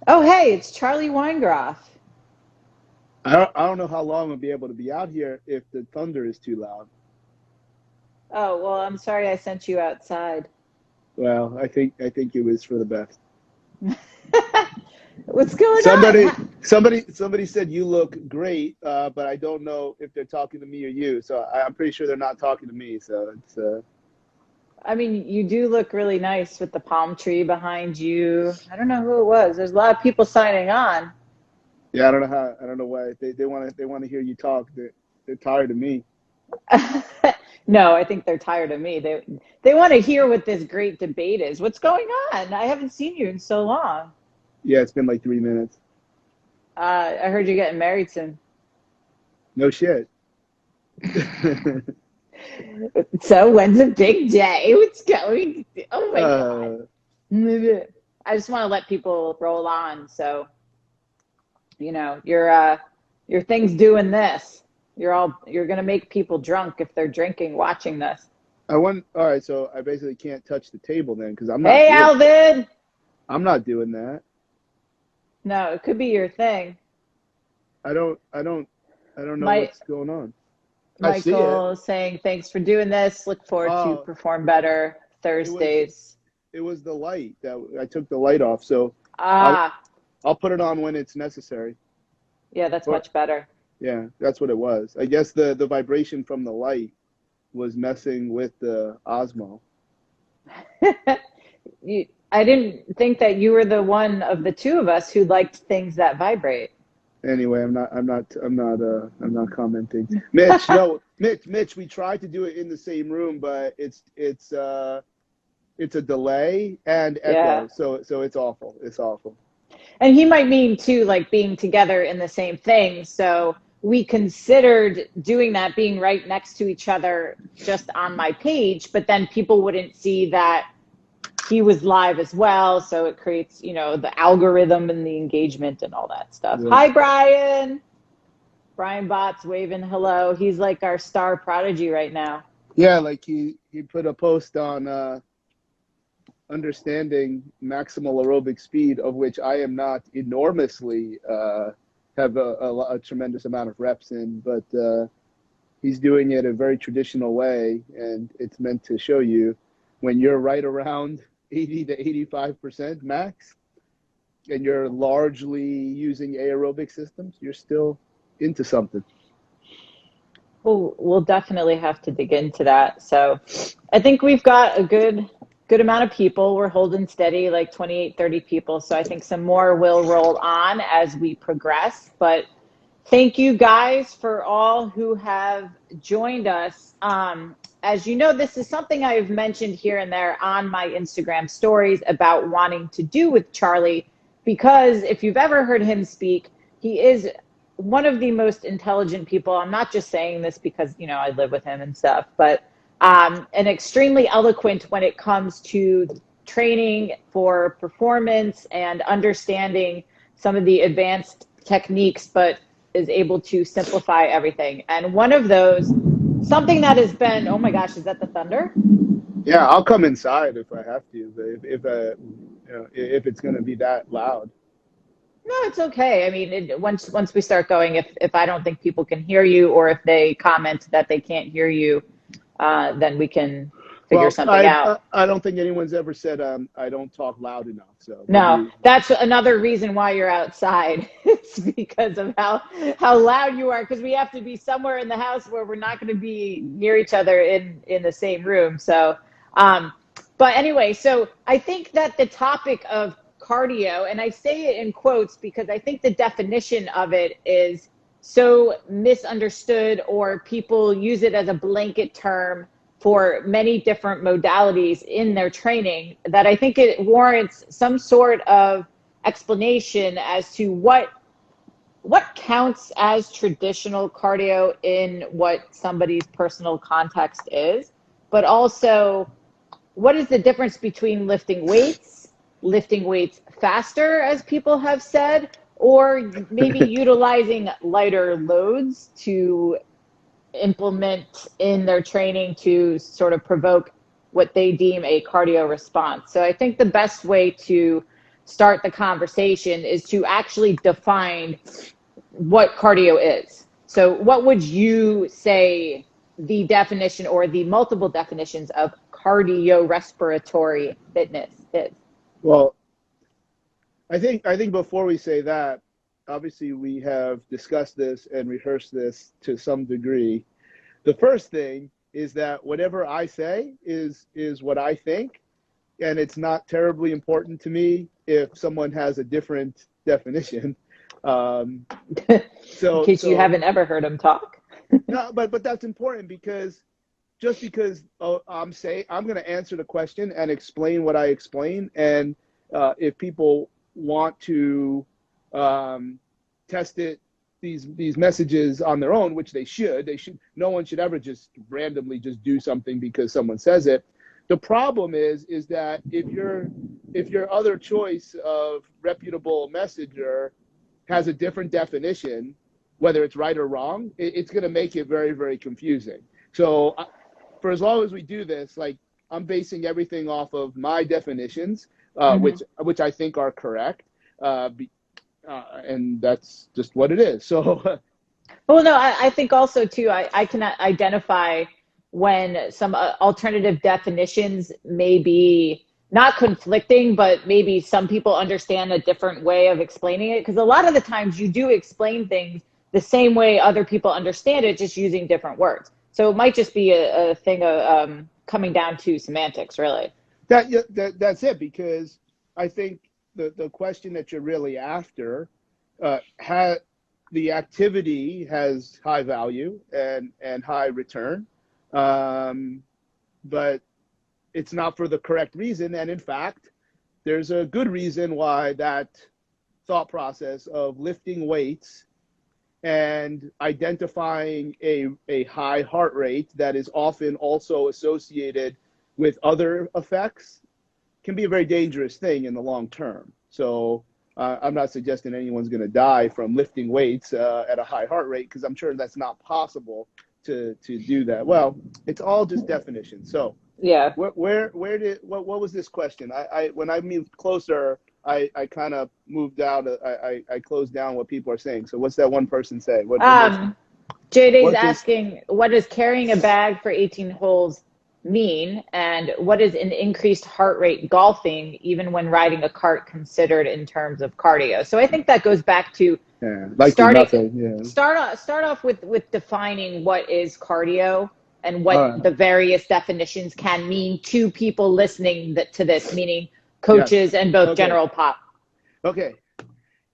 Oh, hey, it's Charlie Weingroff. I don't know how long I'll be able to be out here if the thunder is too loud. Oh, well, I'm sorry I sent you outside. Well, I think it was for the best. What's going on? Somebody said you look great, but I don't know if they're talking to me or you. So I'm pretty sure they're not talking to me. So it's I mean, you do look really nice with the palm tree behind you. I don't know who it was. There's a lot of people signing on. yeah. I don't know why they want to hear you talk. They're tired of me. No, I think they're tired of me. They want to hear what this great debate is. What's going on? I haven't seen you in so long. Yeah, it's been like 3 minutes. I heard you're getting married soon. No shit. So when's the big day? What's going? Oh my God. uh, I just want to let people roll on. So, your thing's doing this. You're gonna make people drunk if they're drinking watching this. I want. All right, so I basically can't touch the table then because I'm not Hey, doing. Alvin. I'm not doing that. No, it could be your thing. I don't. I don't. I don't know My what's going on. I see it. Michael saying thanks for doing this. Look forward to Oh, perform better it was Thursdays. it was the light that I took the light off. So I'll Ah, I'll put it on when it's necessary. yeah, that's Or much better. yeah, that's what it was. I guess the vibration from the light was messing with the Osmo. I didn't think that you were the one of the two of us who liked things that vibrate. Anyway, I'm not commenting. Mitch, no, Mitch. We tried to do it in the same room, but it's a delay and Yeah. echo. So it's awful. It's awful. And he might mean too, like being together in the same thing. So we considered doing that, being right next to each other just on my page, but then people wouldn't see that he was live as well. So it creates, the algorithm and the engagement and all that stuff. Yeah. Hi, Brian. Brian Bot's waving hello. He's like our star prodigy right now. Yeah, like he put a post on understanding maximal aerobic speed, of which I am not enormously have a tremendous amount of reps in, but he's doing it a very traditional way, and it's meant to show you when you're right around 80 to 85% max, and you're largely using aerobic systems, you're still into something. We'll definitely have to dig into that. So I think we've got a good amount of people. We're holding steady, like 28, 30 people. So I think some more will roll on as we progress. But thank you guys for all who have joined us. As you know, this is something I've mentioned here and there on my Instagram stories about wanting to do with Charlie, because if you've ever heard him speak, he is one of the most intelligent people. I'm not just saying this because, I live with him and stuff, but and extremely eloquent when it comes to training for performance and understanding some of the advanced techniques, but is able to simplify everything. And one of those, something that has been, oh my gosh, is that the thunder? Yeah, I'll come inside if I have to, but if it's going to be that loud. No, it's okay. I mean, once we start going, if I don't think people can hear you, or if they comment that they can't hear you, then we can figure Well, something I out. I I don't think anyone's ever said I don't talk loud enough. So No, maybe. that's another reason why you're outside. It's because of how loud you are. Because we have to be somewhere in the house where we're not going to be near each other in the same room. So, um, but anyway, so I think that the topic of cardio, and I say it in quotes because I think the definition of it is so misunderstood, or people use it as a blanket term for many different modalities in their training, that I think it warrants some sort of explanation as to what counts as traditional cardio in what somebody's personal context is, but also what is the difference between lifting weights faster, as people have said, or maybe utilizing lighter loads to implement in their training to sort of provoke what they deem a cardio response. So I think the best way to start the conversation is to actually define what cardio is. So what would you say the definition or the multiple definitions of cardiorespiratory fitness is? Well, I think before we say that, obviously we have discussed this and rehearsed this to some degree. The first thing is that whatever I say is what I think, and it's not terribly important to me if someone has a different definition. In case you haven't ever heard him talk. No, but that's important because just because I'm going to answer the question and explain what I explain, and if people want to test these messages on their own, which they should. No one should ever just randomly just do something because someone says it. The problem is that if your other choice of reputable messenger has a different definition, whether it's right or wrong, it's going to make it very, very confusing. So for as long as we do this, like, I'm basing everything off of my definitions, which I think are correct, and that's just what it is. So, well, no, I think also too, I can identify when some alternative definitions may be not conflicting, but maybe some people understand a different way of explaining it. Because a lot of the times you do explain things the same way other people understand it, just using different words. So it might just be a thing of coming down to semantics, really. That's it, because I think the question that you're really after, the activity has high value and high return, but it's not for the correct reason. And in fact, there's a good reason why that thought process of lifting weights and identifying a high heart rate that is often also associated with other effects can be a very dangerous thing in the long term. So I'm not suggesting anyone's going to die from lifting weights at a high heart rate, because I'm sure that's not possible to do that. Well, it's all just definition. So yeah, what was this question? When I moved closer, I kind of moved out. I closed down what people are saying. So what's that one person say? JD's asking, what does carrying a bag for 18 holes mean, and what is an increased heart rate golfing, even when riding a cart, considered in terms of cardio? So I think that goes back to start off with defining what is cardio and what the various definitions can mean to people listening to this, meaning coaches and both general pop. Okay,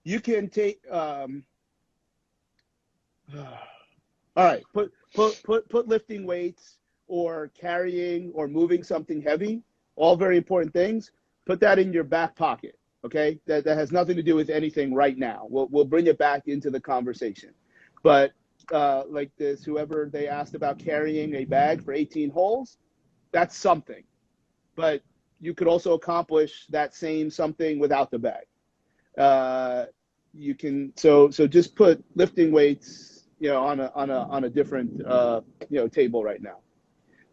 you can take all right, put lifting weights or carrying or moving something heavy, all very important things. Put that in your back pocket, okay? That has nothing to do with anything right now. We'll bring it back into the conversation. But like this, whoever they asked about carrying a bag for 18 holes, that's something. But you could also accomplish that same something without the bag. You can so just put lifting weights, on a different table right now.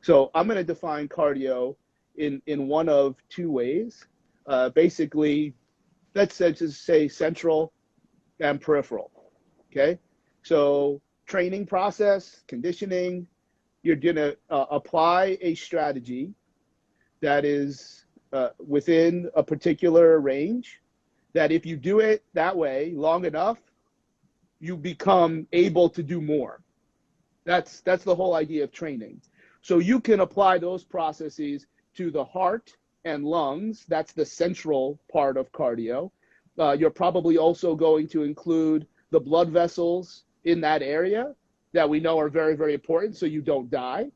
So I'm going to define cardio in one of two ways. Basically, let's just say central and peripheral. Okay, so training process, conditioning, you're going to apply a strategy that is within a particular range, that if you do it that way long enough, you become able to do more. That's the whole idea of training. So you can apply those processes to the heart and lungs. That's the central part of cardio. You're probably also going to include the blood vessels in that area that we know are very, very important so you don't die.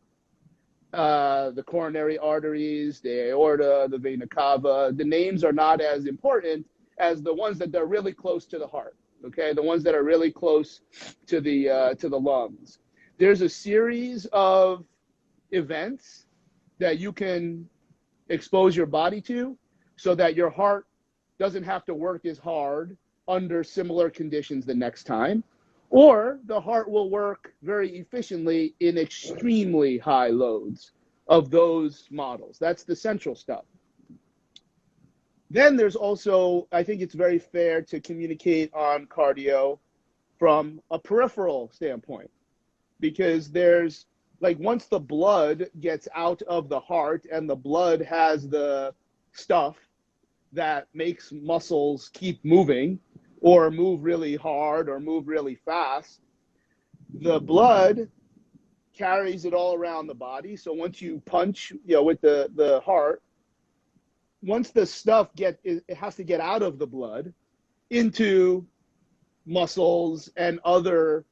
The coronary arteries, the aorta, the vena cava. The names are not as important as the ones that are really close to the heart, okay? The ones that are really close to the lungs. There's a series of events that you can expose your body to so that your heart doesn't have to work as hard under similar conditions the next time, or the heart will work very efficiently in extremely high loads of those models. That's the central stuff. Then there's also, I think it's very fair to communicate on cardio from a peripheral standpoint, because there's like, once the blood gets out of the heart and the blood has the stuff that makes muscles keep moving or move really hard or move really fast, the blood carries it all around the body. So once you punch, with the heart, once the stuff it has to get out of the blood into muscles and other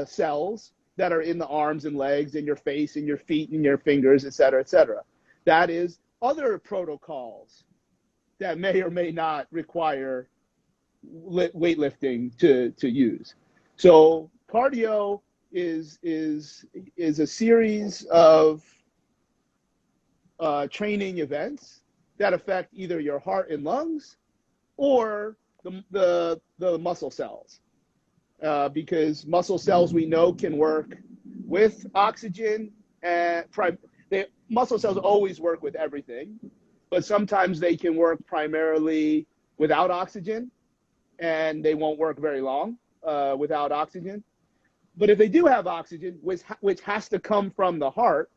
cells that are in the arms and legs and your face and your feet and your fingers, et cetera, et cetera. That is other protocols that may or may not require weightlifting to use. So cardio is a series of training events that affect either your heart and lungs or the muscle cells. Because muscle cells, we know, can work with oxygen, and muscle cells always work with everything, but sometimes they can work primarily without oxygen, and they won't work very long without oxygen. But if they do have oxygen, which has to come from the heart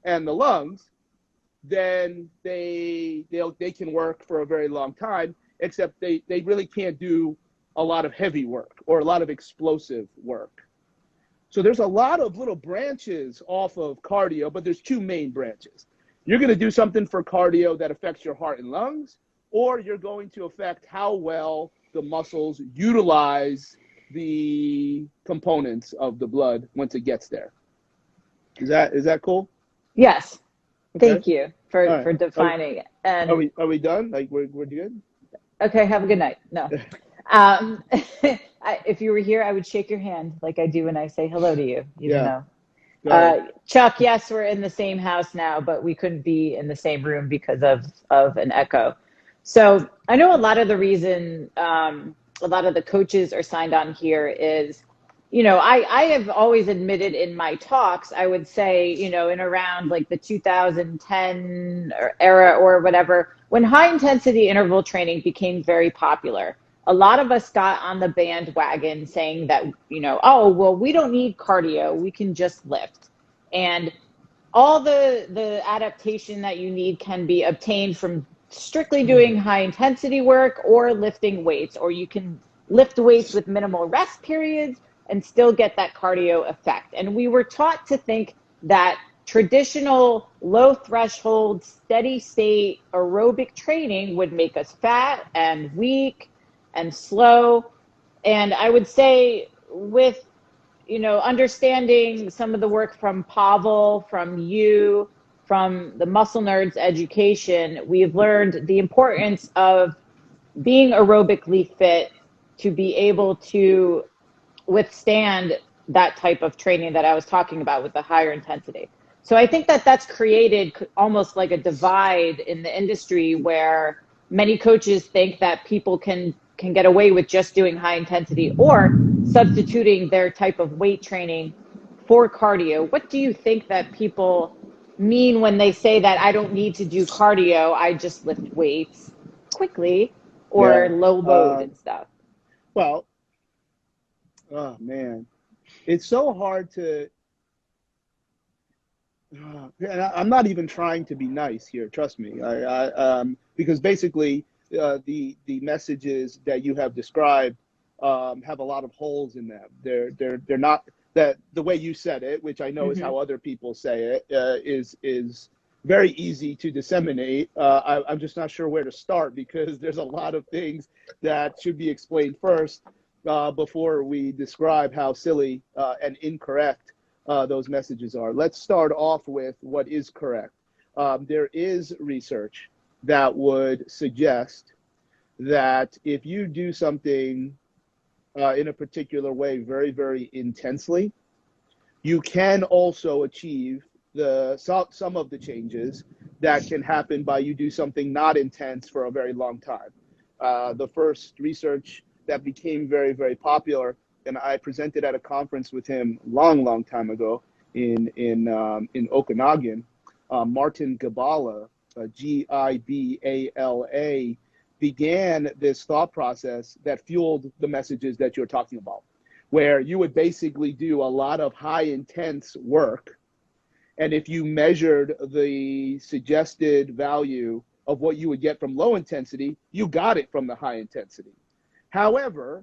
and the lungs, then they can work for a very long time, except they really can't do a lot of heavy work or a lot of explosive work. So there's a lot of little branches off of cardio, but there's two main branches. You're going to do something for cardio that affects your heart and lungs, or you're going to affect how well the muscles utilize the components of the blood once it gets there. Is that cool? Yes. Okay. Thank you for defining it. And are we done? Like we're good? Okay, have a good night. No. If you were here, I would shake your hand like I do when I say hello to you, even though. Chuck, yes, we're in the same house now, but we couldn't be in the same room because of an echo. So I know a lot of the reason a lot of the coaches are signed on here is, I have always admitted in my talks, I would say, in around like the 2010 era or whatever, when high intensity interval training became very popular, a lot of us got on the bandwagon saying that, oh, well, we don't need cardio, we can just lift. And all the adaptation that you need can be obtained from strictly doing high intensity work or lifting weights, or you can lift weights with minimal rest periods and still get that cardio effect. And we were taught to think that traditional low threshold, steady state aerobic training would make us fat and weak and slow. And I would say with, understanding some of the work from Pavel, from you, from the Muscle Nerds education, we've learned the importance of being aerobically fit to be able to withstand that type of training that I was talking about with the higher intensity. So I think that that's created almost like a divide in the industry where many coaches think that people can get away with just doing high intensity or substituting their type of weight training for cardio. What do you think that people mean when they say that I don't need to do cardio, I just lift weights quickly or low load and stuff? Well, oh man, it's so hard to, and I'm not even trying to be nice here, trust me, because basically the messages that you have described have a lot of holes in them. They're not, that the way you said it, which I know is how other people say it, is very easy to disseminate. I'm just not sure where to start, because there's a lot of things that should be explained first before we describe how silly and incorrect those messages are. Let's start off with what is correct. There is research that would suggest that if you do something in a particular way very, very intensely, you can also achieve some of the changes that can happen by you do something not intense for a very long time. The first research that became very, very popular, and I presented at a conference with him long time ago in Okanagan, Martin Gibala, Gibala, began this thought process that fueled the messages that you're talking about, where you would basically do a lot of high intense work. And if you measured the suggested value of what you would get from low intensity, you got it from the high intensity. However,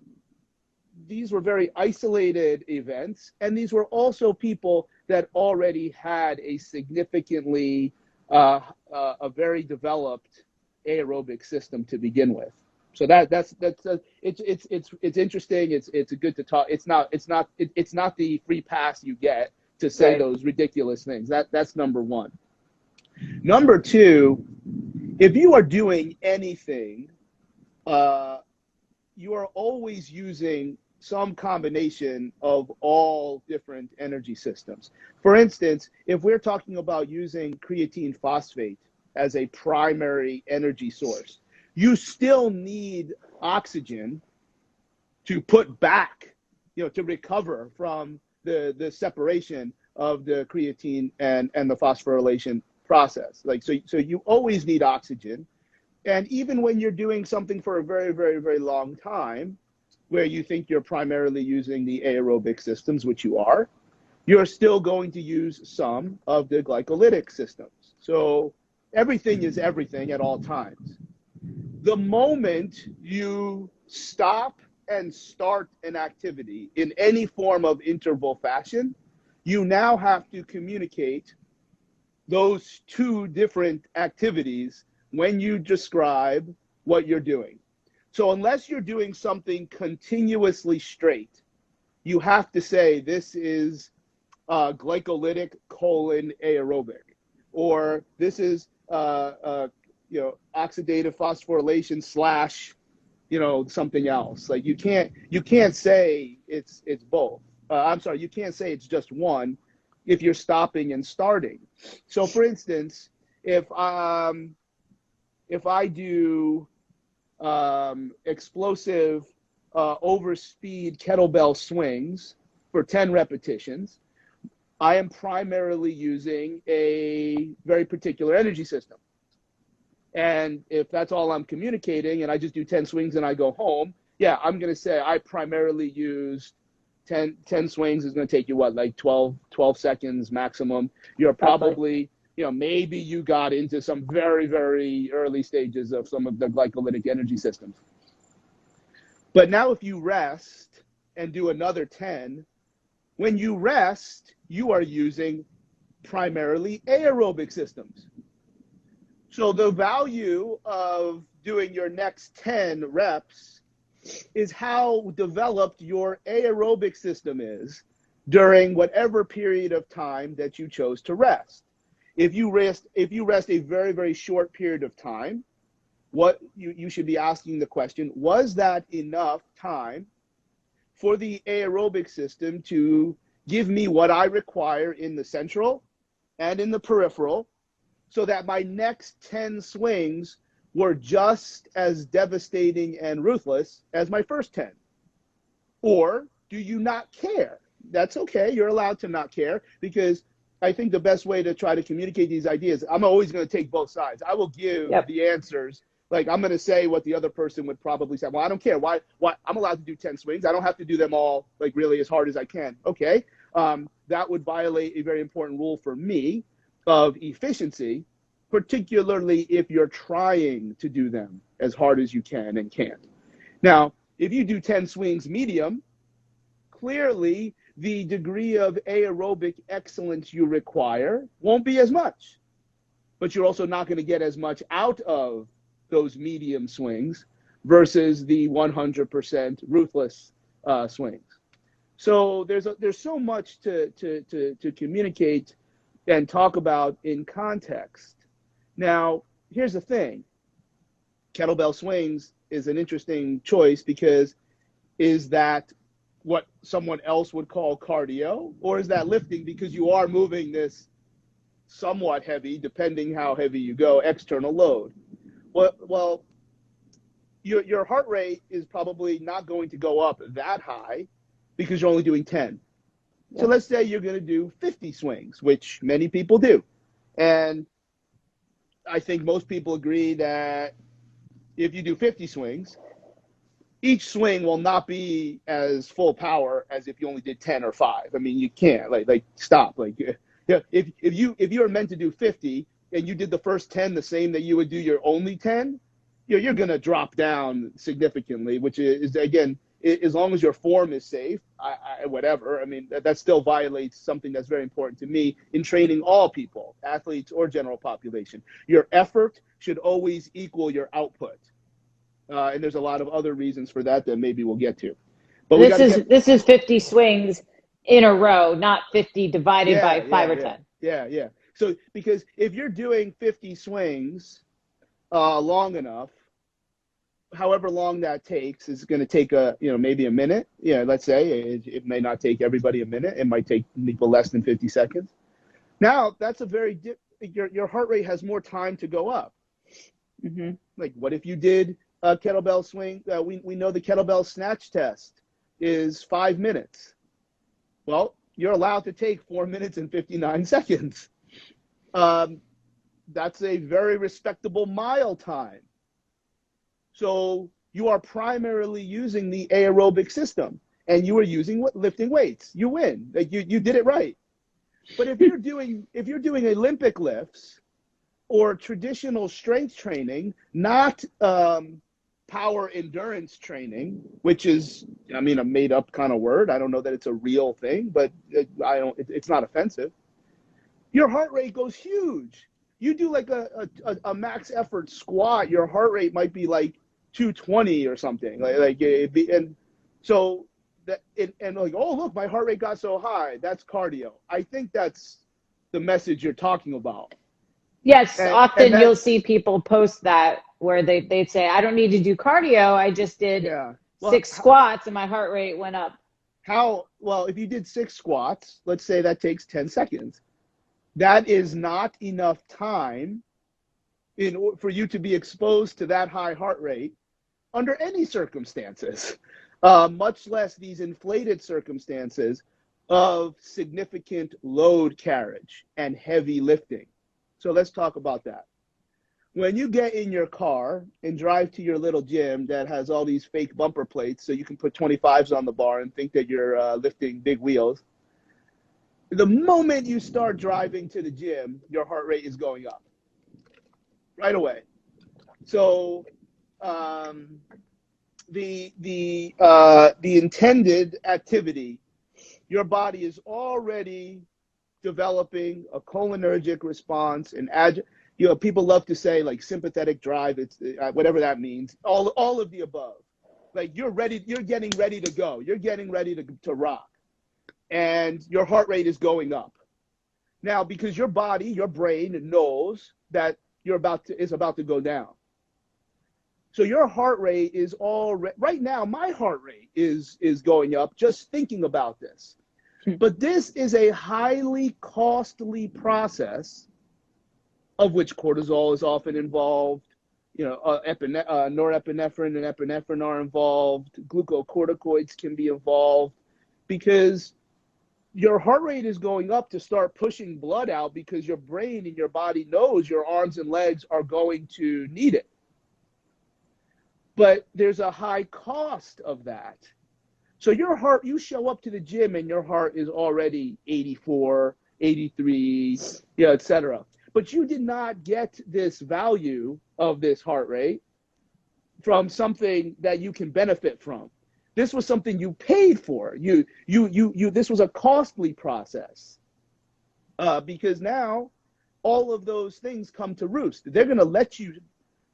these were very isolated events, and these were also people that already had a significantly, a very developed aerobic system to begin with. So it's interesting. It's good to talk. It's not the free pass you get to say Right. those ridiculous things. That's number one. Number two, if you are doing anything, you are always using some combination of all different energy systems. For instance, if we're talking about using creatine phosphate as a primary energy source, you still need oxygen to put back, to recover from the separation of the creatine and the phosphorylation process. So you always need oxygen. And even when you're doing something for a very, very, very long time, where you think you're primarily using the aerobic systems, which you are, you're still going to use some of the glycolytic systems. So everything is everything at all times. The moment you stop and start an activity in any form of interval fashion, you now have to communicate those two different activities when you describe what you're doing. So unless you're doing something continuously straight, you have to say this is glycolytic colon aerobic, or this is oxidative phosphorylation slash something else. Like you can't say it's both. I'm sorry, you can't say it's just one if you're stopping and starting. So for instance, if I do explosive overspeed kettlebell swings for 10 repetitions, I am primarily using a very particular energy system. And if that's all I'm communicating and I just do 10 swings and I go home, yeah, I'm going to say I primarily used 10 swings is going to take you like 12 seconds maximum. You're probably, maybe you got into some very, very early stages of some of the glycolytic energy systems. But now if you rest and do another 10, when you rest, you are using primarily aerobic systems. So the value of doing your next 10 reps is how developed your aerobic system is during whatever period of time that you chose to rest. If you rest a very, very short period of time, what you should be asking the question, was that enough time for the aerobic system to give me what I require in the central and in the peripheral, so that my next 10 swings were just as devastating and ruthless as my first 10? Or do you not care? That's okay. You're allowed to not care, because I think the best way to try to communicate these ideas, I'm always going to take both sides. I will give the answers. Like, I'm going to say what the other person would probably say. Well, I don't care. Why? I'm allowed to do 10 swings. I don't have to do them all like really as hard as I can. Okay. That would violate a very important rule for me of efficiency, particularly if you're trying to do them as hard as you can and can't. Now, if you do 10 swings medium, clearly the degree of aerobic excellence you require won't be as much, but you're also not going to get as much out of those medium swings versus the 100% ruthless swings. So there's so much to communicate and talk about in context. Now, here's the thing. Kettlebell swings is an interesting choice, because is that what someone else would call cardio, or is that lifting because you are moving this somewhat heavy, depending how heavy you go, external load? Well, your heart rate is probably not going to go up that high because you're only doing 10. Yep. So let's say you're going to do 50 swings, which many people do. And I think most people agree that if you do 50 swings, each swing will not be as full power as if you only did 10 or 5. I mean, you can't like stop. Like, yeah, if you are meant to do 50 and you did the first 10 the same that you would do your only 10, you're going to drop down significantly, which is, again, as long as your form is safe, whatever. I mean, that still violates something that's very important to me in training all people, athletes or general population. Your effort should always equal your output. And there's a lot of other reasons for that maybe we'll get to. But this is 50 swings in a row, not 50 divided by 5 or 10. Yeah. So because if you're doing 50 swings long enough, however long that takes is going to take maybe a minute. Yeah, let's say it may not take everybody a minute. It might take people less than 50 seconds. Now that's your heart rate has more time to go up. Mm-hmm. Like, what if you did a kettlebell swing? We know the kettlebell snatch test is 5 minutes. Well, you're allowed to take 4 minutes and 59 seconds. That's a very respectable mile time. So you are primarily using the aerobic system, and you are using lifting weights. You win. Like, you did it right. But if you're doing Olympic lifts or traditional strength training, not power endurance training, which is, I mean, a made up kind of word. I don't know that it's a real thing, but it's not offensive. Your heart rate goes huge. You do like a max effort squat, your heart rate might be like 220 or something. And so like, oh, look, my heart rate got so high. That's cardio. I think that's the message you're talking about. Yes, often you'll see people post that where they'd say, I don't need to do cardio. I just did 6 squats and my heart rate went up. Well, if you did 6 squats, let's say that takes 10 seconds. That is not enough time for you to be exposed to that high heart rate under any circumstances, much less these inflated circumstances of significant load carriage and heavy lifting. So let's talk about that. When you get in your car and drive to your little gym that has all these fake bumper plates so you can put 25s on the bar and think that you're lifting big wheels, the moment you start driving to the gym, your heart rate is going up right away. So the intended activity, your body is already developing a cholinergic response and people love to say like sympathetic drive. It's whatever that means. All of the above. Like, you're getting ready to go. You're getting ready to rock, and your heart rate is going up. Now, because your body, your brain knows that is about to go down. So your heart rate is right now. My heart rate is going up just thinking about this. But this is a highly costly process, of which cortisol is often involved. Norepinephrine and epinephrine are involved. Glucocorticoids can be involved, because your heart rate is going up to start pushing blood out, because your brain and your body knows your arms and legs are going to need it. But there's a high cost of that. So your heart, you show up to the gym and your heart is already 84, 83, et cetera. But you did not get this value of this heart rate from something that you can benefit from. This was something you paid for. This was a costly process, because now all of those things come to roost. They're going to let you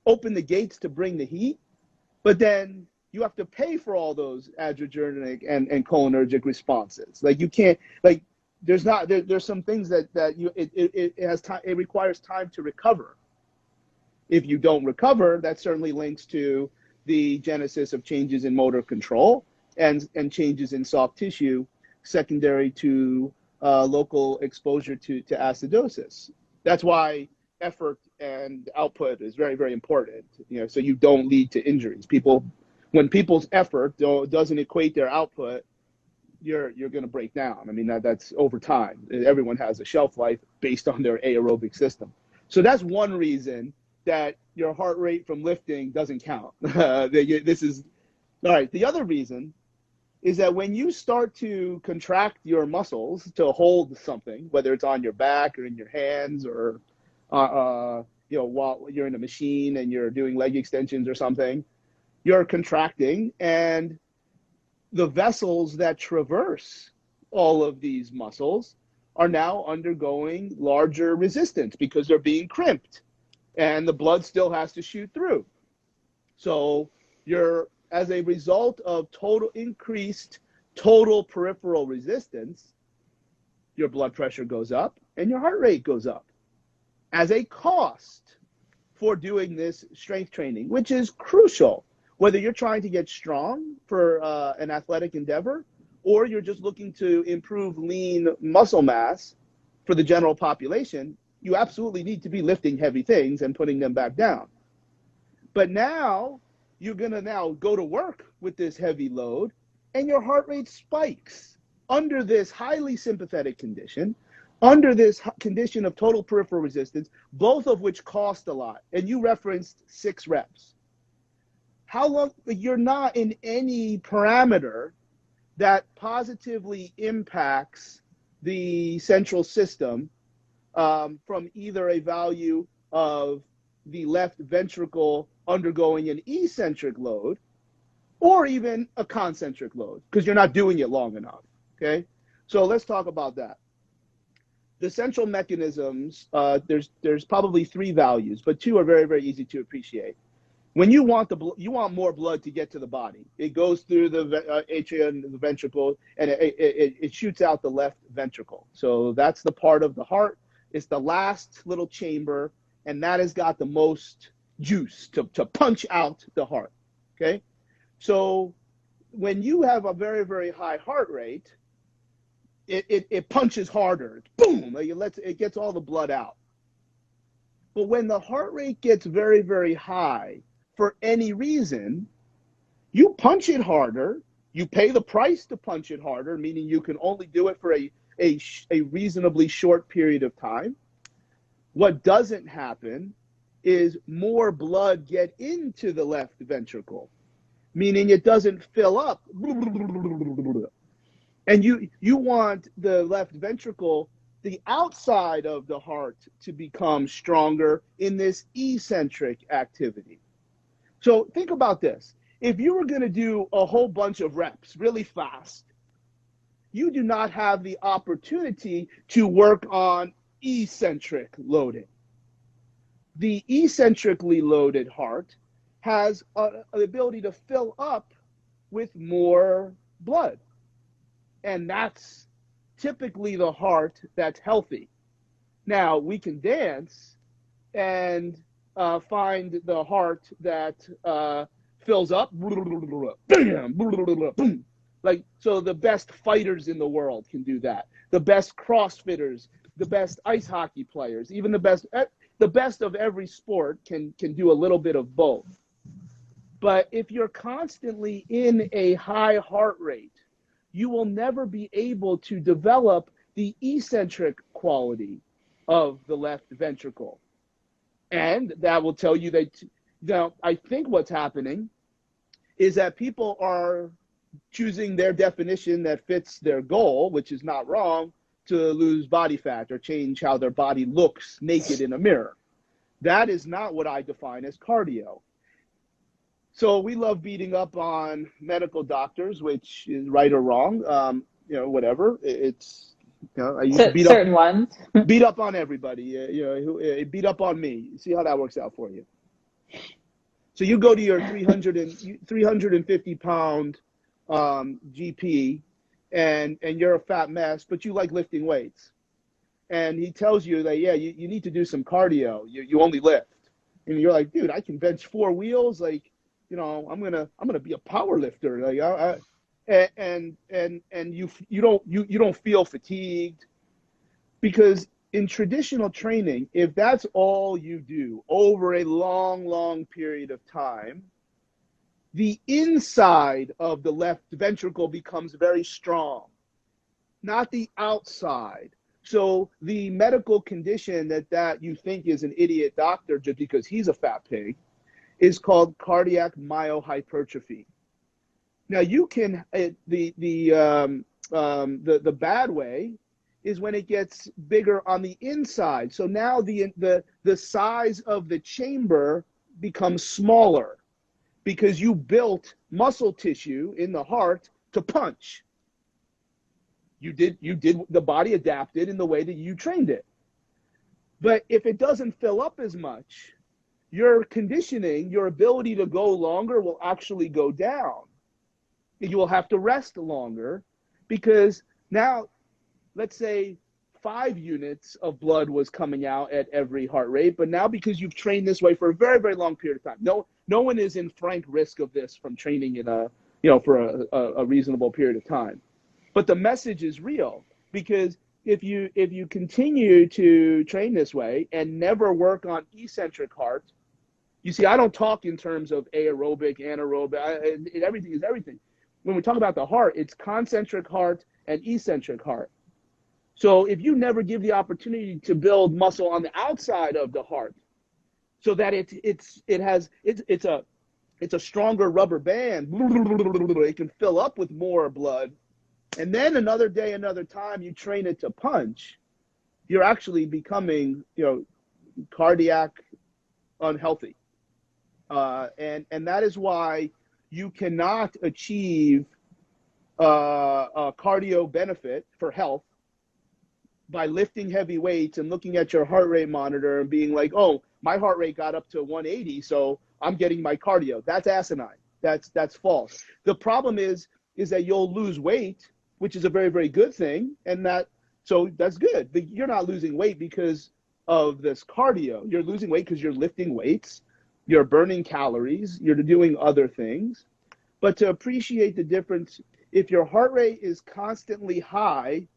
open the gates to bring the heat, but then you have to pay for all those adrenergic and cholinergic responses. Like, you can't, like, there's some things that it requires time to recover. If you don't recover, that certainly links to the genesis of changes in motor control and changes in soft tissue secondary to local exposure to acidosis. That's why effort and output is very, very important, so you don't lead to injuries. When people's effort doesn't equate their output, you're going to break down. I mean, that's over time. Everyone has a shelf life based on their aerobic system. So that's one reason that your heart rate from lifting doesn't count. This is, all right. The other reason is that when you start to contract your muscles to hold something, whether it's on your back or in your hands or, while you're in a machine and you're doing leg extensions or something, you're contracting, and the vessels that traverse all of these muscles are now undergoing larger resistance because they're being crimped and the blood still has to shoot through. So as a result of increased total peripheral resistance, your blood pressure goes up and your heart rate goes up as a cost for doing this strength training, which is crucial, whether you're trying to get strong for an athletic endeavor or you're just looking to improve lean muscle mass for the general population. You absolutely need to be lifting heavy things and putting them back down. But now you're going to now go to work with this heavy load and your heart rate spikes under this highly sympathetic condition, under this condition of total peripheral resistance, both of which cost a lot. And you referenced 6 reps. How long? You're not in any parameter that positively impacts the central system from either a value of the left ventricle undergoing an eccentric load or even a concentric load, because you're not doing it long enough, okay? So let's talk about that. The central mechanisms, there's probably 3 values, but 2 are very, very easy to appreciate. When you want more blood to get to the body, it goes through the atria and the ventricle, and it shoots out the left ventricle. So that's the part of the heart. It's the last little chamber, and that has got the most juice to punch out the heart, okay? So when you have a very, very high heart rate, it punches harder. Boom! It gets all the blood out. But when the heart rate gets very, very high, for any reason, you punch it harder, you pay the price to punch it harder, meaning you can only do it for a reasonably short period of time. What doesn't happen is more blood get into the left ventricle, meaning it doesn't fill up. And you want the left ventricle, the outside of the heart, to become stronger in this eccentric activity. So think about this. If you were going to do a whole bunch of reps really fast, you do not have the opportunity to work on eccentric loading. The eccentrically loaded heart has the ability to fill up with more blood. And that's typically the heart that's healthy. Now, we can dance and find the heart that fills up, like, so the best fighters in the world can do that. The best CrossFitters, the best ice hockey players, even the best of every sport can do a little bit of both. But if you're constantly in a high heart rate, you will never be able to develop the eccentric quality of the left ventricle. And that will tell you that, now, I think what's happening is that people are choosing their definition that fits their goal, which is not wrong, to lose body fat or change how their body looks naked in a mirror. That is not what I define as cardio. So we love beating up on medical doctors, which is right or wrong, whatever. It's, I used to beat up on everybody. It beat up on me. See how that works out for you. So you go to your 350 pound GP, and you're a fat mess, but you like lifting weights, and he tells you that, yeah, you need to do some cardio. You only lift, and you're like, dude, I can bench 4 wheels. Like, I'm gonna be a power lifter. Like, and you don't feel fatigued, because in traditional training, if that's all you do over a long period of time, the inside of the left ventricle becomes very strong, not the outside. So the medical condition that you think is an idiot doctor just because he's a fat pig is called cardiac Myo Hypertrophy. Now you can the bad way is when it gets bigger on the inside. So now the size of the chamber becomes smaller because you built muscle tissue in the heart to punch. The body adapted in the way that you trained it. But if it doesn't fill up as much, your conditioning, your ability to go longer will actually go down. You will have to rest longer because now, let's say 5 units of blood was coming out at every heart rate, but now because you've trained this way for a very, very long period of time, no one is in frank risk of this from training in for a reasonable period of time. But the message is real because if you continue to train this way and never work on eccentric heart, you see, I don't talk in terms of aerobic, anaerobic, everything is everything. When we talk about the heart, it's concentric heart and eccentric heart. So if you never give the opportunity to build muscle on the outside of the heart so that it's a stronger rubber band, it can fill up with more blood. And then another day, another time, you train it to punch, you're actually becoming, cardiac unhealthy. And that is why you cannot achieve a cardio benefit for health by lifting heavy weights and looking at your heart rate monitor and being like, oh, my heart rate got up to 180, so I'm getting my cardio. That's asinine. That's false. The problem is that you'll lose weight, which is a very, very good thing, so that's good. But you're not losing weight because of this cardio. You're losing weight because you're lifting weights, you're burning calories, you're doing other things. But to appreciate the difference, if your heart rate is constantly high,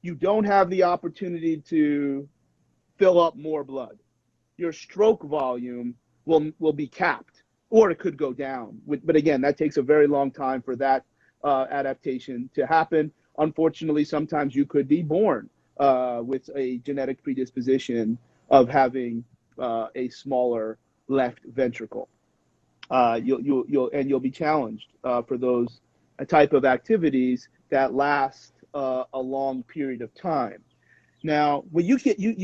you don't have the opportunity to fill up more blood. Your stroke volume will be capped, or it could go down. But again, that takes a very long time for that adaptation to happen. Unfortunately, sometimes you could be born with a genetic predisposition of having a smaller left ventricle. You'll be challenged for those type of activities that last a long period of time. Now, when you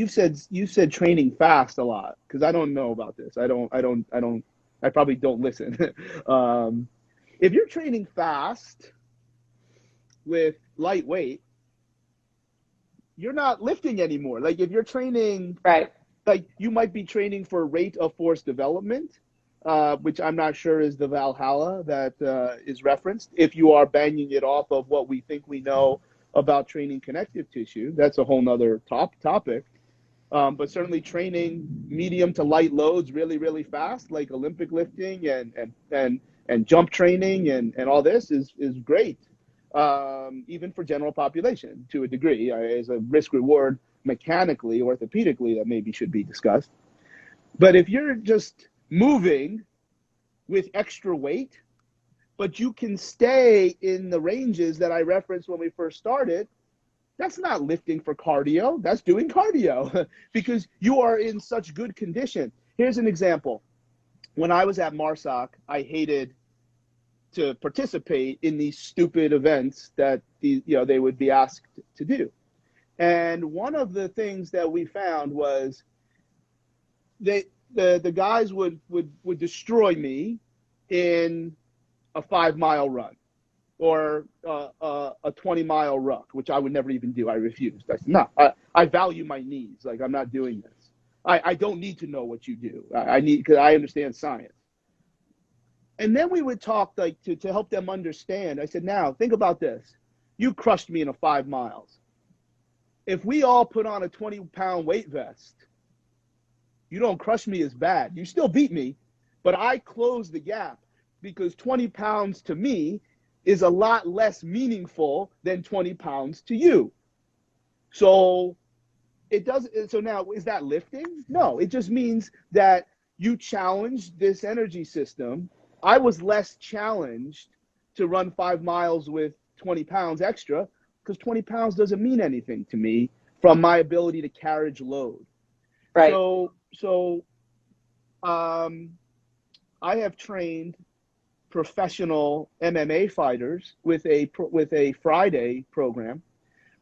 said training fast a lot, because I don't know about this. I probably don't listen. If you're training fast with light weight, you're not lifting anymore. Like if you're training, right, like you might be training for rate of force development, which I'm not sure is the Valhalla that is referenced. If you are banging it off of what we think we know about training connective tissue, that's a whole nother topic. But certainly training medium to light loads really, really fast, like Olympic lifting and jump training and all this is great, even for general population to a degree. As a risk reward mechanically, orthopedically, that maybe should be discussed. But if you're just moving with extra weight, but you can stay in the ranges that I referenced when we first started, that's not lifting for cardio. That's doing cardio because you are in such good condition. Here's an example. When I was at MARSOC, I hated to participate in these stupid events that they would be asked to do. And one of the things that we found was the guys would destroy me in a 5-mile run or a 20-mile ruck, which I would never even do. I refused. I said, no, I value my needs. Like, I'm not doing this. I don't need to know what you do. Because I understand science. And then we would talk like to help them understand. I said, now think about this. You crushed me in a 5 miles. If we all put on a 20-pound weight vest, you don't crush me as bad. You still beat me, but I closed the gap because 20 pounds to me is a lot less meaningful than 20 pounds to you. So so now, is that lifting? No, it just means that you challenged this energy system. I was less challenged to run 5 miles with 20 pounds extra because 20 pounds doesn't mean anything to me from my ability to carriage load. Right. So I have trained professional MMA fighters with a Friday program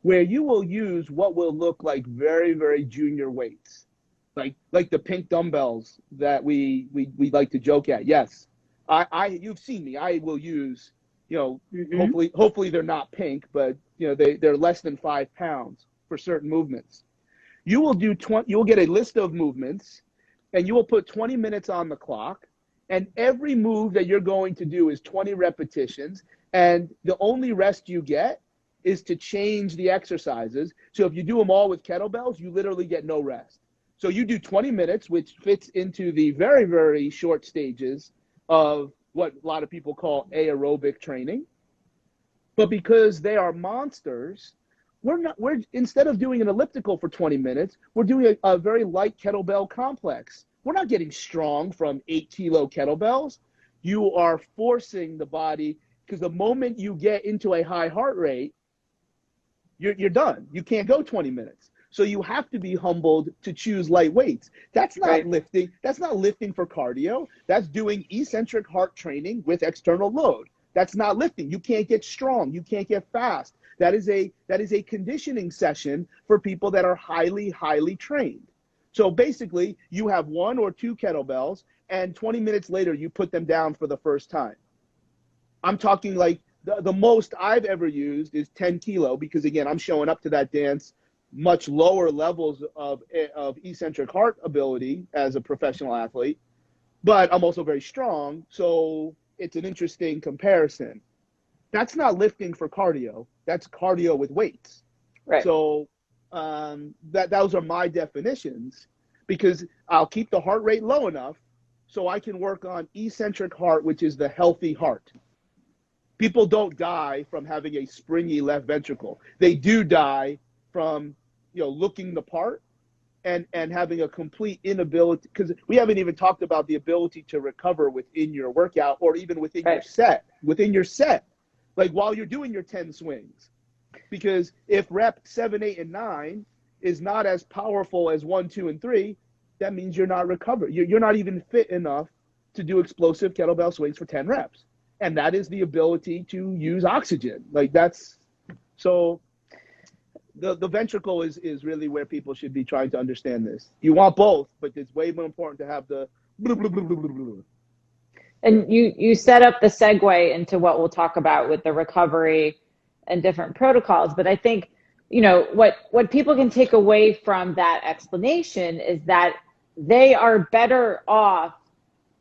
where you will use what will look like very, very junior weights, like the pink dumbbells that we like to joke at. Yes, you've seen me. I will use, hopefully they're not pink, but they're less than 5 pounds for certain movements. You will get a list of movements, and you will put 20 minutes on the clock, and every move that you're going to do is 20 repetitions, and the only rest you get is to change the exercises. So if you do them all with kettlebells, you literally get no rest. So you do 20 minutes, which fits into the very, very short stages of what a lot of people call aerobic training. But because they are monsters, we're instead of doing an elliptical for 20 minutes, we're doing a very light kettlebell complex. We're not getting strong from 8-kilo kettlebells. You are forcing the body, because the moment you get into a high heart rate, you're done. You can't go 20 minutes. So you have to be humbled to choose light weights. That's not lifting. That's not lifting for cardio. That's doing eccentric heart training with external load. That's not lifting. You can't get strong. You can't get fast. That is a conditioning session for people that are highly, highly trained. So basically, you have 1 or 2 kettlebells, and 20 minutes later, you put them down for the first time. I'm talking like the most I've ever used is 10 kilo, because again, I'm showing up to that dance much lower levels of eccentric heart ability as a professional athlete, but I'm also very strong. So it's an interesting comparison. That's not lifting for cardio. That's cardio with weights. Right. So those are my definitions, because I'll keep the heart rate low enough so I can work on eccentric heart, which is the healthy heart. People don't die from having a springy left ventricle. They do die from looking the part and having a complete inability, because we haven't even talked about the ability to recover within your workout or even within your set, like while you're doing your 10 swings. Because if rep 7, 8, and 9 is not as powerful as 1, 2, and 3, that means you're not recovered. You're not even fit enough to do explosive kettlebell swings for 10 reps. And that is the ability to use oxygen. So the ventricle is really where people should be trying to understand this. You want both, but it's way more important to have the blah, blah, blah, blah, blah, blah. And you set up the segue into what we'll talk about with the recovery and different protocols. But I think, what people can take away from that explanation is that they are better off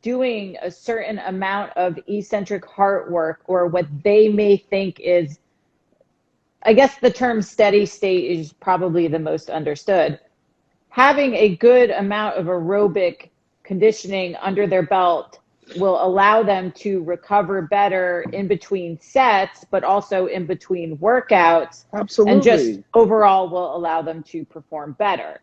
doing a certain amount of eccentric heart work, or what they may think is, I guess the term steady state is probably the most understood. Having a good amount of aerobic conditioning under their belt will allow them to recover better in between sets, but also in between workouts. Absolutely. And just overall will allow them to perform better.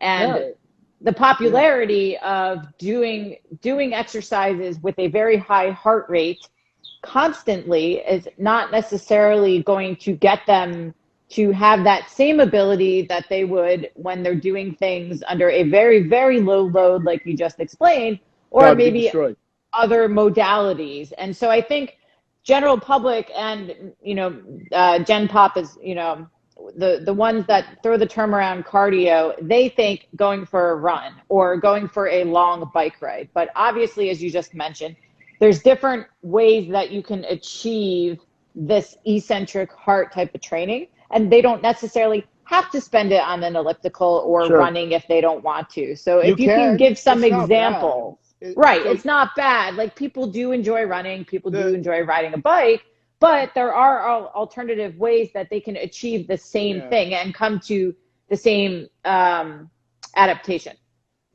And the popularity of doing exercises with a very high heart rate constantly is not necessarily going to get them to have that same ability that they would when they're doing things under a very, very low load, like you just explained, or maybe other modalities. And so I think general public and, Gen Pop is, the ones that throw the term around cardio, they think going for a run or going for a long bike ride. But obviously, as you just mentioned, there's different ways that you can achieve this eccentric heart type of training, and they don't necessarily have to spend it on an elliptical or running if they don't want to. So if you can give some examples, it's not bad. Like, people do enjoy running, people do enjoy riding a bike, but there are alternative ways that they can achieve the same thing and come to the same adaptation.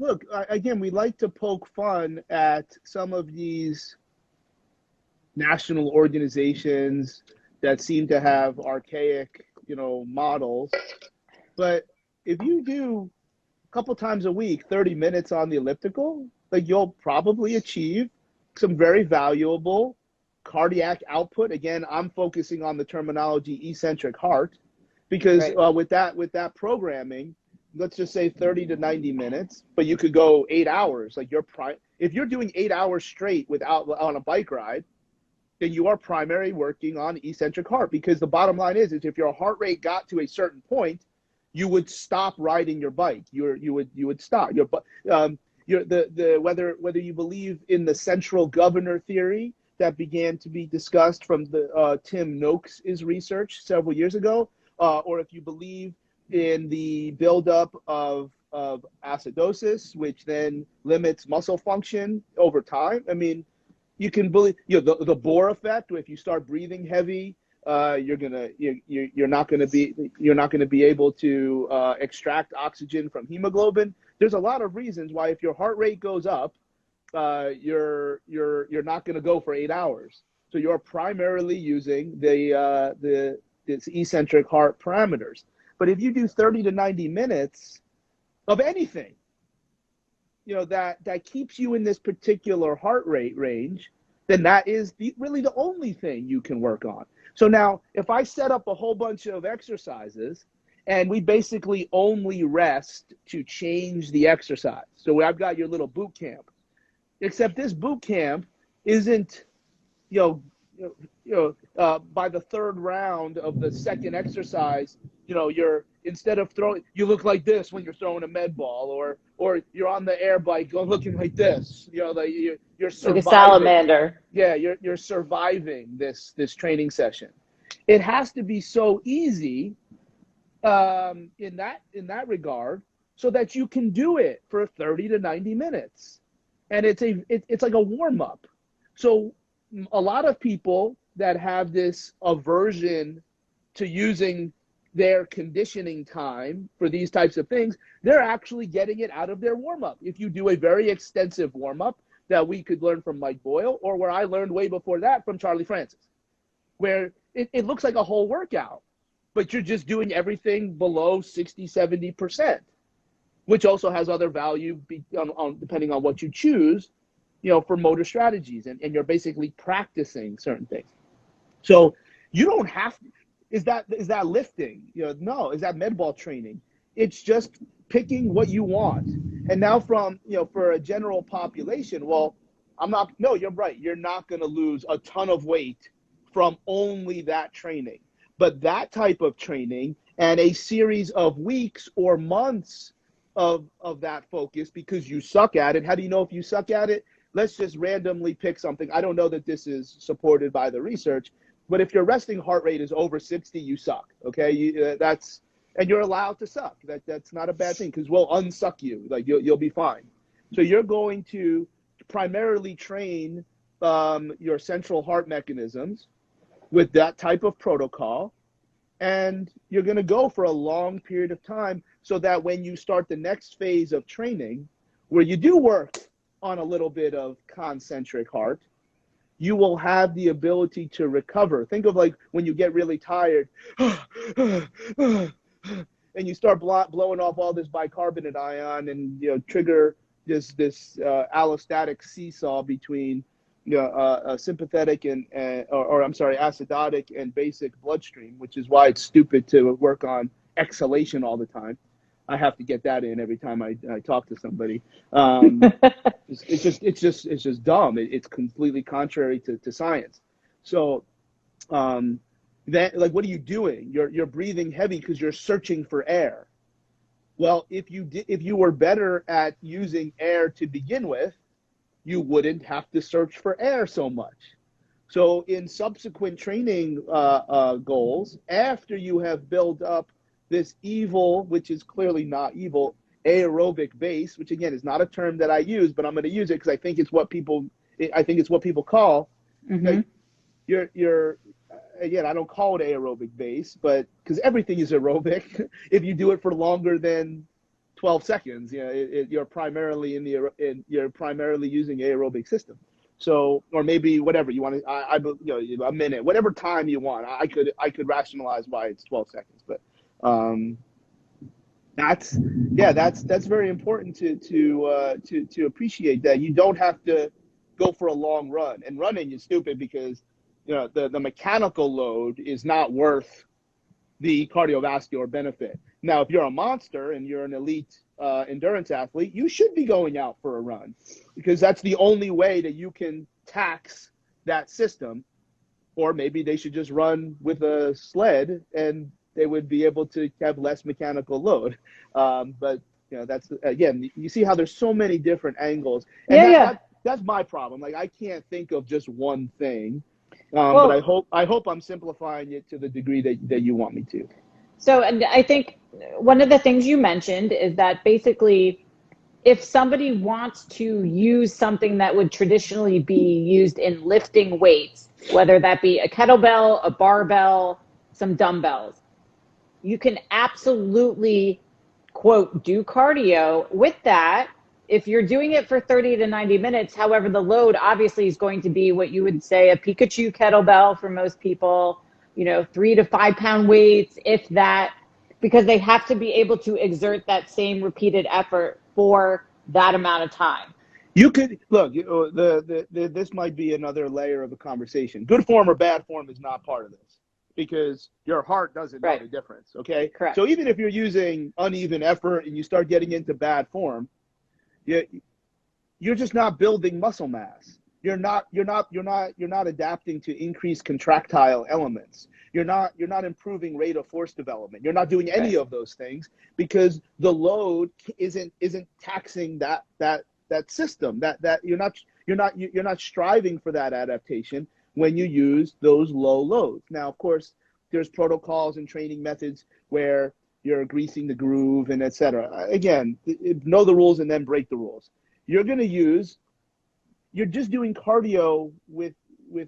Look, again, we like to poke fun at some of these national organizations that seem to have archaic, models. But if you do a couple times a week, 30 minutes on the elliptical, you'll probably achieve some very valuable cardiac output. Again, I'm focusing on the terminology eccentric heart, because Right. with that programming, let's just say 30 to 90 minutes, but you could go 8 hours. Like if you're doing 8 hours straight without on a bike ride, then you are primarily working on eccentric heart, because the bottom line is if your heart rate got to a certain point, you would stop riding your bike. You would stop whether you believe in the central governor theory that began to be discussed from the Tim Noakes' research several years ago, or if you believe in the buildup of acidosis, which then limits muscle function over time. I mean, you can believe the Bohr effect. If you start breathing heavy, you're not gonna be able to extract oxygen from hemoglobin. There's a lot of reasons why if your heart rate goes up, you're not gonna go for 8 hours. So you're primarily using this eccentric heart parameters. But if you do 30 to 90 minutes of anything, that keeps you in this particular heart rate range, then that is really the only thing you can work on. So now, if I set up a whole bunch of exercises and we basically only rest to change the exercise, so I've got your little boot camp, except this boot camp isn't, by the third round of the second exercise, you're, instead of throwing, you look like this when you're throwing a med ball, or you're on the air bike looking like this, you're surviving. Like a salamander. Yeah, you're surviving this training session. It has to be so easy in that regard, so that you can do it for 30 to 90 minutes, and it's like a warm up. So a lot of people that have this aversion to using their conditioning time for these types of things, they're actually getting it out of their warm-up. If you do a very extensive warm-up that we could learn from Mike Boyle, or where I learned way before that from Charlie Francis, where it looks like a whole workout, but you're just doing everything below 60, 70%, which also has other value depending on what you choose, for motor strategies, and you're basically practicing certain things. So you don't have to. Is that lifting? No. Is that med ball training? It's just picking what you want. And now for a general population, well, no, you're right. You're not going to lose a ton of weight from only that training. But that type of training and a series of weeks or months of that focus, because you suck at it. How do you know if you suck at it? Let's just randomly pick something. I don't know that this is supported by the research, but if your resting heart rate is over 60, you suck. Okay, and you're allowed to suck. That's not a bad thing, because we'll unsuck you. Like you'll be fine. So you're going to primarily train your central heart mechanisms with that type of protocol, and you're going to go for a long period of time, so that when you start the next phase of training, where you do work on a little bit of concentric heart, you will have the ability to recover. Think of like when you get really tired and you start blowing off all this bicarbonate ion, and trigger this allostatic seesaw between sympathetic and acidotic and basic bloodstream, which is why it's stupid to work on exhalation all the time. I have to get that in every time I talk to somebody. It's just dumb. It's completely contrary to science. So what are you doing? You're breathing heavy because you're searching for air. Well, if you were better at using air to begin with, you wouldn't have to search for air so much. So in subsequent training goals, after you have built up this evil, which is clearly not evil, aerobic base, which again is not a term that I use, but I'm going to use it because I think it's what people call. Mm-hmm. Like, you're again, I don't call it aerobic base, but because everything is aerobic, if you do it for longer than 12 seconds, you're primarily you're primarily using aerobic system. So, or maybe whatever you want to, a minute, whatever time you want. I could rationalize why it's 12 seconds, but that's very important to appreciate, that you don't have to go for a long run. And running is stupid because the mechanical load is not worth the cardiovascular benefit. Now, if you're a monster and you're an elite endurance athlete, you should be going out for a run, because that's the only way that you can tax that system. Or maybe they should just run with a sled and they would be able to have less mechanical load. But that's, again, you see how there's so many different angles, and that's my problem. Like, I can't think of just one thing. But I hope I'm simplifying it to the degree that you want me to. So, and I think one of the things you mentioned is that basically, if somebody wants to use something that would traditionally be used in lifting weights, whether that be a kettlebell, a barbell, some dumbbells, you can absolutely, quote, do cardio with that. If you're doing it for 30 to 90 minutes, however, the load obviously is going to be what you would say a Pikachu kettlebell for most people, 3 to 5 pound weights, if that, because they have to be able to exert that same repeated effort for that amount of time. You could look. This might be another layer of the conversation. Good form or bad form is not part of this, because your heart doesn't know the difference. Okay. Correct. So even if you're using uneven effort and you start getting into bad form, you're just not building muscle mass. You're not adapting to increased contractile elements. You're not improving rate of force development. You're not doing any of those things, because the load isn't taxing that system. That you're not striving for that adaptation when you use those low loads. Now, of course, there's protocols and training methods where you're greasing the groove and et cetera. Again, know the rules and then break the rules. You're just doing cardio with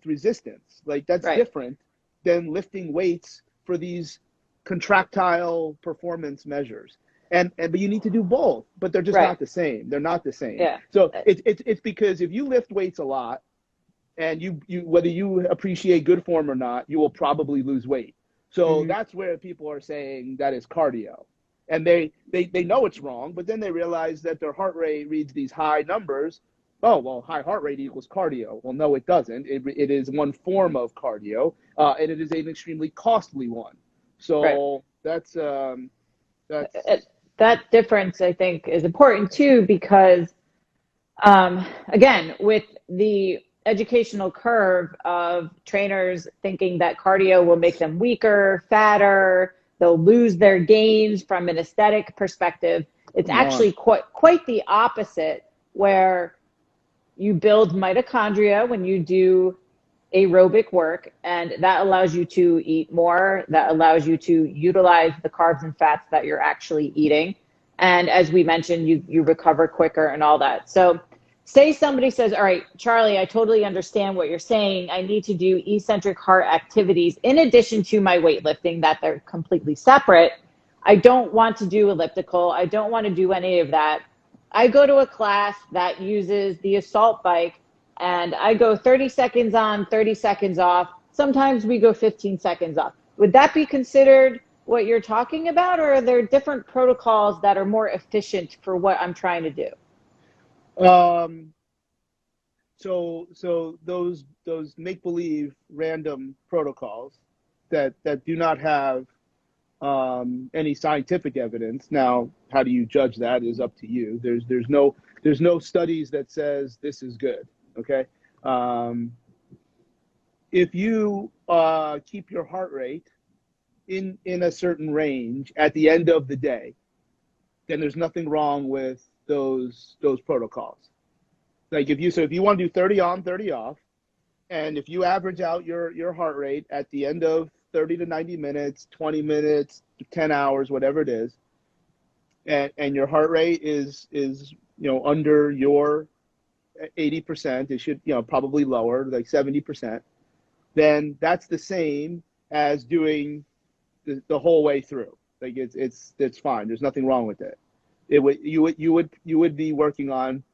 resistance. Like, that's different than lifting weights for these contractile performance measures. But you need to do both, but they're just not the same. They're not the same. Yeah. So it's because if you lift weights a lot, and you whether you appreciate good form or not, you will probably lose weight. So that's where people are saying that is cardio. And they know it's wrong, but then they realize that their heart rate reads these high numbers. Oh, well, high heart rate equals cardio. Well, no, it doesn't. It is one form of cardio, and it is an extremely costly one. So that's that difference, I think, is important too, because again, with the educational curve of trainers thinking that cardio will make them weaker, fatter, they'll lose their gains from an aesthetic perspective, it's actually quite the opposite, where you build mitochondria when you do aerobic work, and that allows you to eat more, that allows you to utilize the carbs and fats that you're actually eating. And as we mentioned, you recover quicker and all that. So say somebody says, all right, Charlie, I totally understand what you're saying. I need to do eccentric heart activities in addition to my weightlifting, that they're completely separate. I don't want to do elliptical. I don't want to do any of that. I go to a class that uses the assault bike, and I go 30 seconds on, 30 seconds off. Sometimes we go 15 seconds off. Would that be considered what you're talking about, or are there different protocols that are more efficient for what I'm trying to do? So those make-believe random protocols that do not have any scientific evidence. Now, how do you judge that is up to you. There's no studies that says this is good. Okay. If you keep your heart rate in a certain range at the end of the day, then there's nothing wrong with those protocols. Like if you want to do 30 on, 30 off, and if you average out your heart rate at the end of 30 to 90 minutes, 20 minutes, 10 hours, whatever it is, and your heart rate is under your 80%, it should probably lower, like 70%, then that's the same as doing the whole way through. Like it's fine. There's nothing wrong with it. You would be working on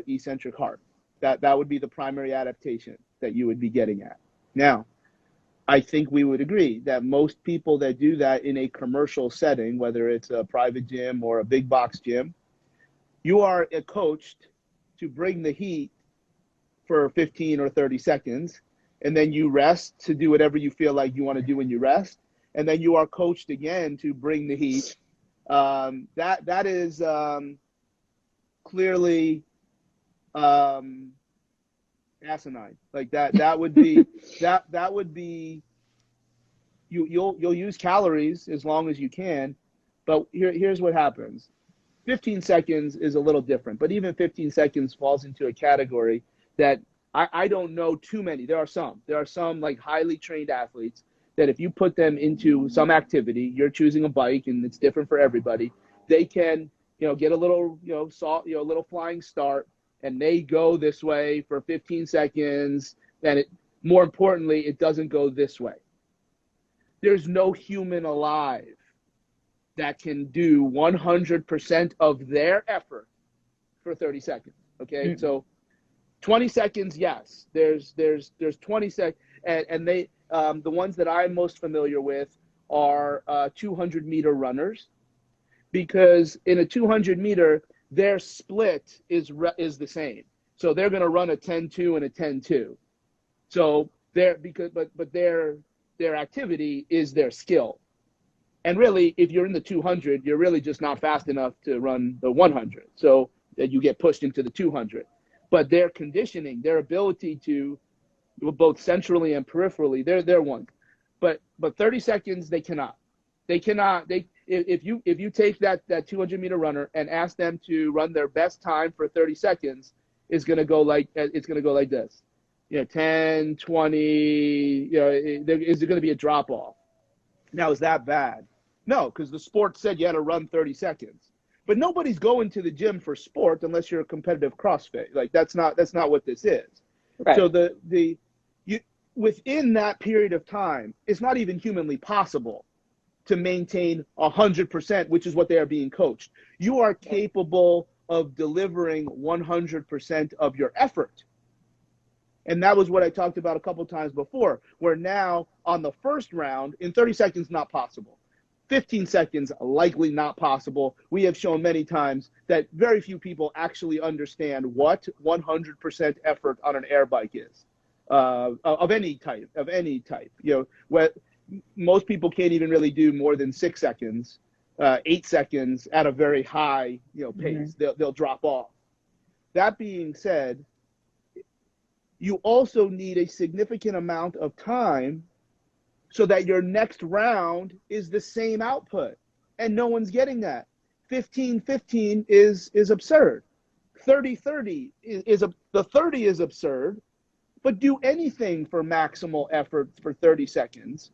eccentric heart. That would be the primary adaptation that you would be getting at. Now, I think we would agree that most people that do that in a commercial setting, whether it's a private gym or a big box gym, you are coached to bring the heat for 15 or 30 seconds, and then you rest to do whatever you feel like you want to do when you rest. and then you are coached again to bring the heat. That is clearly asinine. Like that would be that would be you'll use calories as long as you can, but here's what happens. 15 seconds is a little different, but even 15 seconds falls into a category that I don't know too many. There are some like highly trained athletes that if you put them into some activity, you're choosing a bike and it's different for everybody, they can, get a little, a little flying start, and they go this way for 15 seconds. And more importantly, it doesn't go this way. There's no human alive that can do 100% of their effort for 30 seconds. Okay. Mm-hmm. So 20 seconds. Yes, there's 20 seconds. And they, the ones that I'm most familiar with are 200-meter runners, because in a 200-meter, their split is the same. So they're going to run a 10-2 and a 10-2. So but their activity is their skill. And really, if you're in the 200, you're really just not fast enough to run the 100. So that you get pushed into the 200. But their conditioning, their ability to, both centrally and peripherally, they're one. But 30 seconds, they cannot. If you take that 200-meter runner and ask them to run their best time for 30 seconds, it's going to go like this. 10, 20, is it going to be a drop off? Now, is that bad? No, because the sport said you had to run 30 seconds. But nobody's going to the gym for sport unless you're a competitive CrossFit. Like that's not what this is. Right. So within that period of time, it's not even humanly possible to maintain 100%, which is what they are being coached. You are capable of delivering 100% of your effort. And that was what I talked about a couple times before, where now on the first round, in 30 seconds, not possible. 15 seconds, likely not possible. We have shown many times that very few people actually understand what 100% effort on an air bike is, of any type. Most people can't even really do more than 6 seconds, 8 seconds at a very high, pace. Mm-hmm. They'll drop off. That being said, you also need a significant amount of time so that your next round is the same output, and no one's getting that. 15-15 is absurd. 30-30 the 30 is absurd, but do anything for maximal effort for 30 seconds,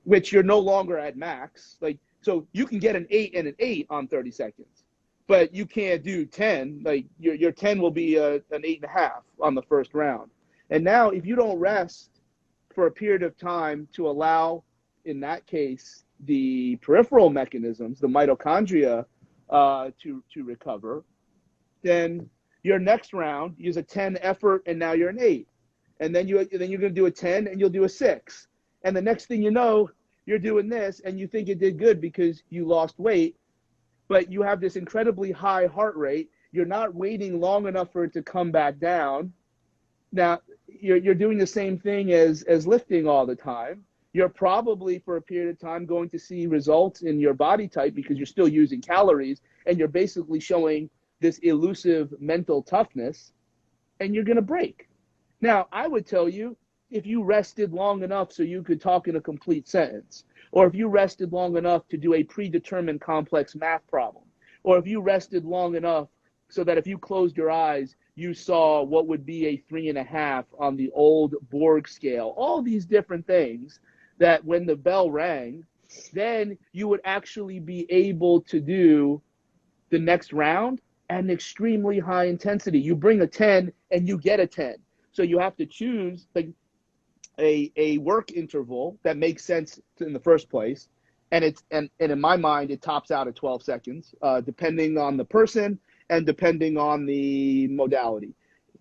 which you're no longer at max. So you can get an 8 and an 8 on 30 seconds, but you can't do 10. Like your 10 will be an 8.5 on the first round. And now if you don't rest for a period of time to allow, in that case, the peripheral mechanisms, the mitochondria, to recover, then your next round is a 10 effort, and now you're an 8. And then you're going to do a 10, and you'll do a 6. And the next thing you know, you're doing this, and you think it did good because you lost weight, but you have this incredibly high heart rate. You're not waiting long enough for it to come back down. Now, you're doing the same thing as lifting all the time. You're probably, for a period of time, going to see results in your body type because you're still using calories, and you're basically showing this elusive mental toughness, and you're going to break. Now, I would tell you, if you rested long enough so you could talk in a complete sentence, or if you rested long enough to do a predetermined complex math problem, or if you rested long enough so that if you closed your eyes, you saw what would be a 3.5 on the old Borg scale, all these different things that when the bell rang, then you would actually be able to do the next round at an extremely high intensity. You bring a 10 and you get a 10. So you have to choose a work interval that makes sense in the first place. And in my mind, it tops out at 12 seconds, depending on the person and depending on the modality.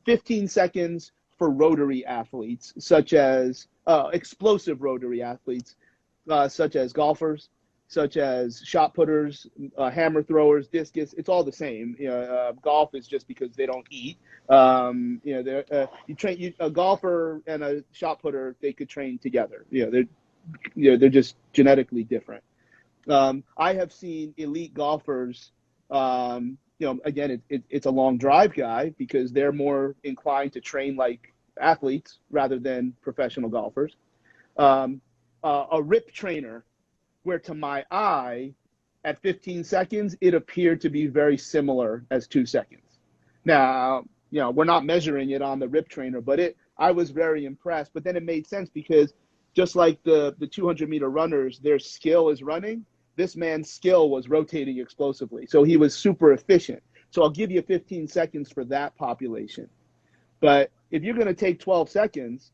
15 seconds for rotary athletes, such as explosive rotary athletes, such as golfers, such as shot putters, hammer throwers, discus. It's all the same. Golf is just because they don't eat. You train a golfer and a shot putter, they could train together. they're just genetically different. I have seen elite golfers, again, it's a long drive guy because they're more inclined to train like athletes rather than professional golfers. A rip trainer, where to my eye, at 15 seconds, it appeared to be very similar as 2 seconds. Now, we're not measuring it on the rip trainer, but I was very impressed. But then it made sense because just like the 200-meter runners, their skill is running. This man's skill was rotating explosively. So he was super efficient. So I'll give you 15 seconds for that population. But if you're going to take 12 seconds,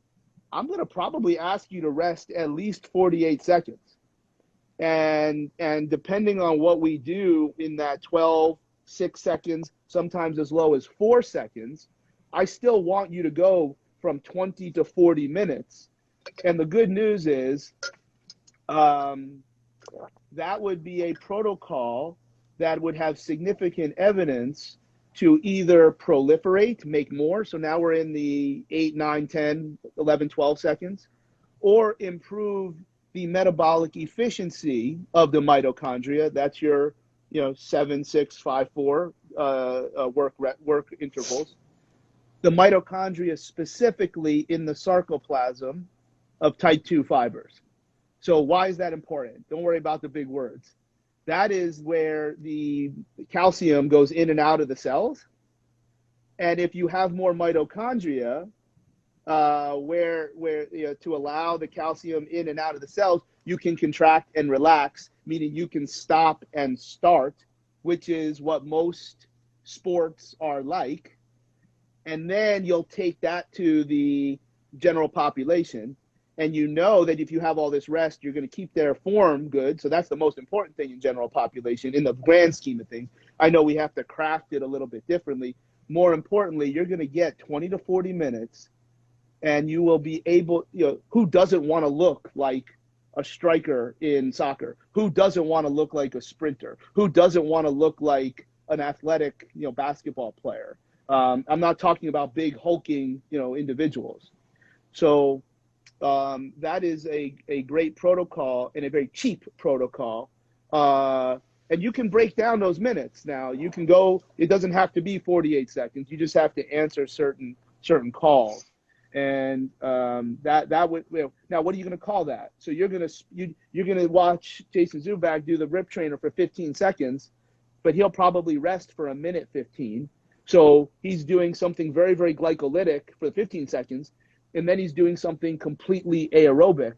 I'm going to probably ask you to rest at least 48 seconds. And depending on what we do in that 12, 6 seconds, sometimes as low as 4 seconds, I still want you to go from 20 to 40 minutes. And the good news is that would be a protocol that would have significant evidence to either proliferate, make more, so now we're in the 8, 9, 10, 11, 12 seconds, or improve the metabolic efficiency of the mitochondria. That's your 7, 6, 5, 4 work intervals. The mitochondria specifically in the sarcoplasm of type 2 fibers. So why is that important? Don't worry about the big words. That is where the calcium goes in and out of the cells. And if you have more mitochondria, where to allow the calcium in and out of the cells, you can contract and relax, meaning you can stop and start, which is what most sports are like. And then you'll take that to the general population. And you know that if you have all this rest, you're going to keep their form good. So that's the most important thing in general population in the grand scheme of things. I know we have to craft it a little bit differently. More importantly, you're going to get 20 to 40 minutes and you will be able, who doesn't want to look like a striker in soccer? Who doesn't want to look like a sprinter? Who doesn't want to look like an athletic, basketball player? I'm not talking about big hulking, individuals. So that is a great protocol and a very cheap protocol. And you can break down those minutes. Now you can go, it doesn't have to be 48 seconds. You just have to answer certain calls. And that would, now what are you going to call that? So you're going to watch Jason Zubak do the rip trainer for 15 seconds, but he'll probably rest for a minute 15. So he's doing something very, very glycolytic for 15 seconds. And then he's doing something completely aerobic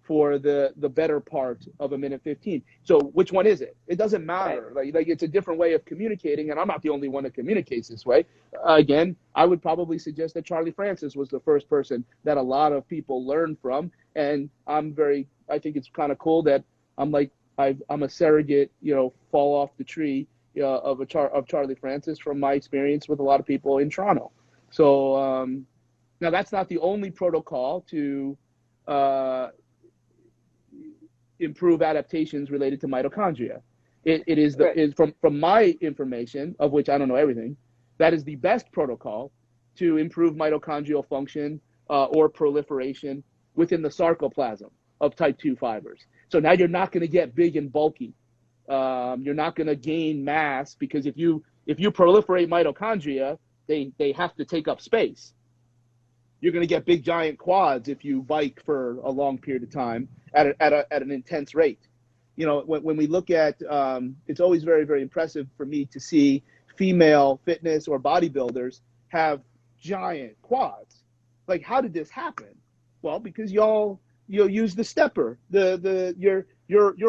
for the better part of a minute 15. So which one is it? It doesn't matter. Right. Like it's a different way of communicating, and I'm not the only one that communicates this way. Again, I would probably suggest that Charlie Francis was the first person that a lot of people learned from, and I think it's kind of cool that I'm a surrogate, fall off the tree of Charlie Francis from my experience with a lot of people in Toronto. So now that's not the only protocol to improve adaptations related to mitochondria. It is from my information, of which I don't know everything, that is the best protocol to improve mitochondrial function or proliferation within the sarcoplasm of type 2 fibers. So now you're not going to get big and bulky. You're not going to gain mass because if you proliferate mitochondria, they have to take up space. You're going to get big giant quads if you bike for a long period of time at an intense rate. When we look at, it's always very, very impressive for me to see female fitness or bodybuilders have giant quads. Like, how did this happen? Well, because you'll use the stepper. Your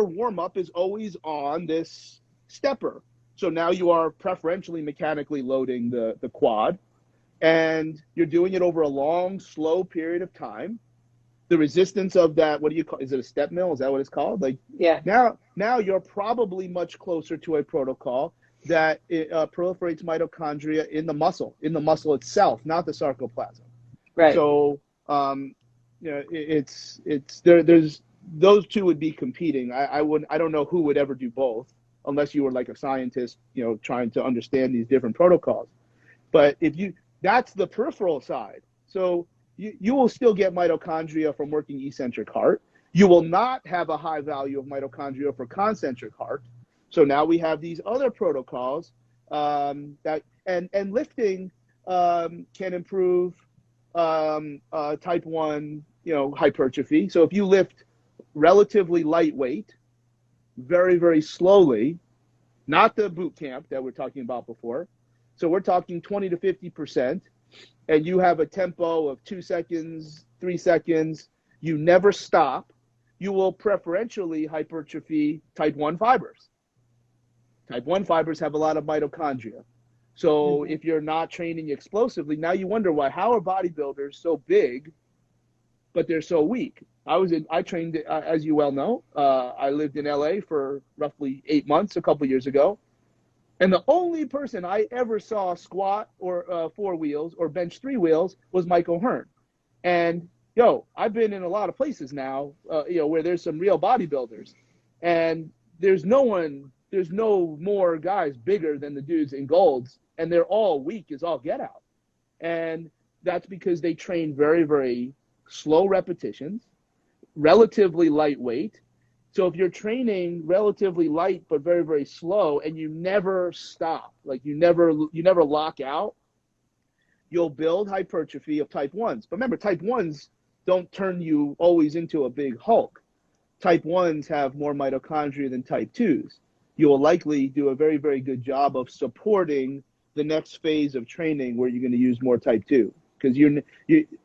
warm up is always on this stepper. So now you are preferentially mechanically loading the quad. And you're doing it over a long, slow period of time. The resistance of that, what do you call? Is it a step mill? Is that what it's called? Yeah. Now you're probably much closer to a protocol that proliferates mitochondria in the muscle itself, not the sarcoplasm. Right. So it's there's those two would be competing. I don't know who would ever do both unless you were like a scientist, trying to understand these different protocols. But that's the peripheral side. So you will still get mitochondria from working eccentric heart. You will not have a high value of mitochondria for concentric heart. So now we have these other protocols that and lifting can improve type 1, hypertrophy. So if you lift relatively lightweight, very, very slowly, not the boot camp that we're talking about before. So we're talking 20 to 50%, and you have a tempo of 2 seconds, 3 seconds. You never stop. You will preferentially hypertrophy type 1 fibers. Type 1 fibers have a lot of mitochondria. So if you're not training explosively, now you wonder how are bodybuilders so big, but they're so weak? I trained, as you well know, I lived in LA for roughly 8 months a couple years ago. And the only person I ever saw squat or 4 wheels or bench 3 wheels was Mike O'Hearn. And I've been in a lot of places now, where there's some real bodybuilders, and there's no more guys bigger than the dudes in golds, and they're all weak as all get out. And that's because they train very, very slow repetitions, relatively lightweight. So if you're training relatively light but very, very slow, and you never stop, like you never lock out, you'll build hypertrophy of type 1s. But remember, type 1s don't turn you always into a big Hulk. Type 1s have more mitochondria than type 2s. You will likely do a very, very good job of supporting the next phase of training where you're going to use more type 2. Because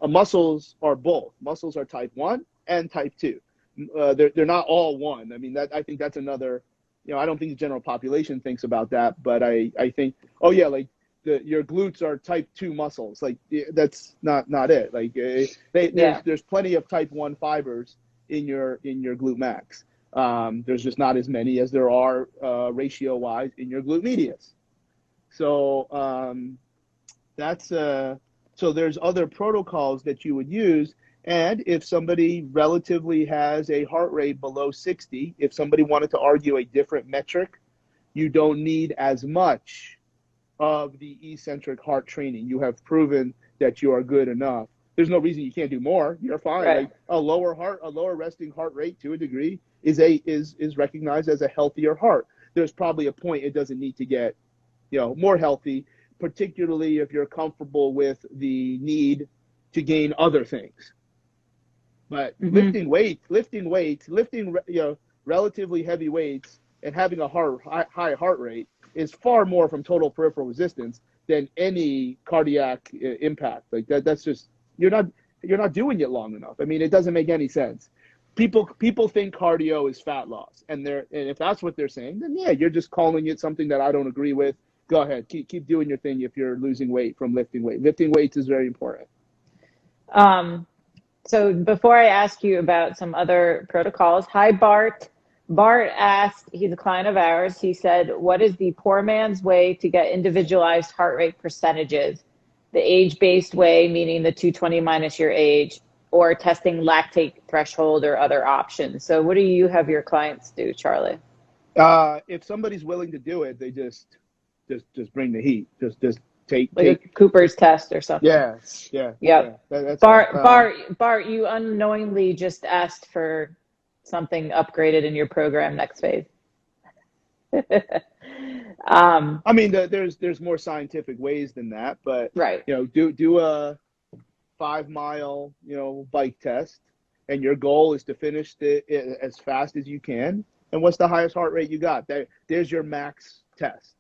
muscles are both. Muscles are type 1 and type 2. They're not all one. I mean, I think that's another, I don't think the general population thinks about that, but I think, your glutes are type 2 muscles. Like, that's not it. Like, there's plenty of type 1 fibers in your glute max. There's just not as many as there are ratio wise in your glute medius. So so there's other protocols that you would use. And if somebody relatively has a heart rate below 60, if somebody wanted to argue a different metric, you don't need as much of the eccentric heart training. You have proven that you are good enough. There's no reason you can't do more. You're fine. Right. Like a lower resting heart rate to a degree is recognized as a healthier heart. There's probably a point it doesn't need to get, more healthy, particularly if you're comfortable with the need to gain other things. But lifting relatively heavy weights and having a high heart rate is far more from total peripheral resistance than any cardiac impact. Like that's just you're not doing it long enough. I mean, it doesn't make any sense. People think cardio is fat loss, and if that's what they're saying, then yeah, you're just calling it something that I don't agree with. Go ahead, keep doing your thing if you're losing weight from lifting weight. Lifting weights is very important. So before I ask you about some other protocols, hi, Bart. Bart asked, he's a client of ours, he said, what is the poor man's way to get individualized heart rate percentages? The age-based way, meaning the 220 minus your age, or testing lactate threshold or other options. So what do you have your clients do, Charlie? If somebody's willing to do it, they just bring the heat. Just take a Cooper's test or something. Yeah. Yep. Yeah, that's Bart, you unknowingly just asked for something upgraded in your program next phase. I mean, there's more scientific ways than that, but right. Do a 5-mile bike test, and your goal is to finish it as fast as you can. And what's the highest heart rate you got? There's your max test.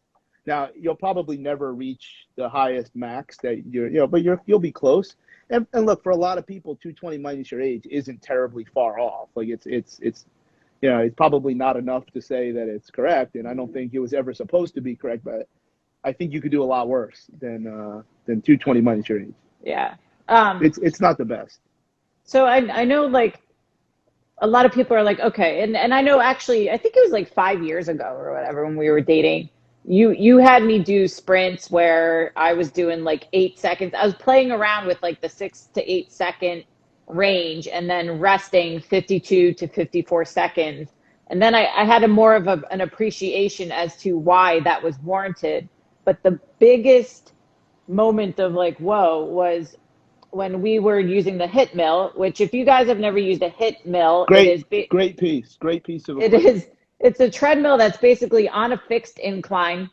Now, you'll probably never reach the highest max that but you'll be close. And look, for a lot of people, 220 minus your age isn't terribly far off. Like it's probably not enough to say that it's correct. And I don't think it was ever supposed to be correct, but I think you could do a lot worse than 220 minus your age. Yeah. It's not the best. So I know, like, a lot of people are like, okay. And I know, actually, I think it was like 5 years ago or whatever, when we were dating, you had me do sprints where I was doing like 8 seconds. I was playing around with like the 6 to 8 second range and then resting 52 to 54 seconds. And then I had more of an appreciation as to why that was warranted. But the biggest moment of like, whoa, was when we were using the hit mill, which if you guys have never used a hit mill, Great piece of it equipment. is, it's a treadmill that's basically on a fixed incline,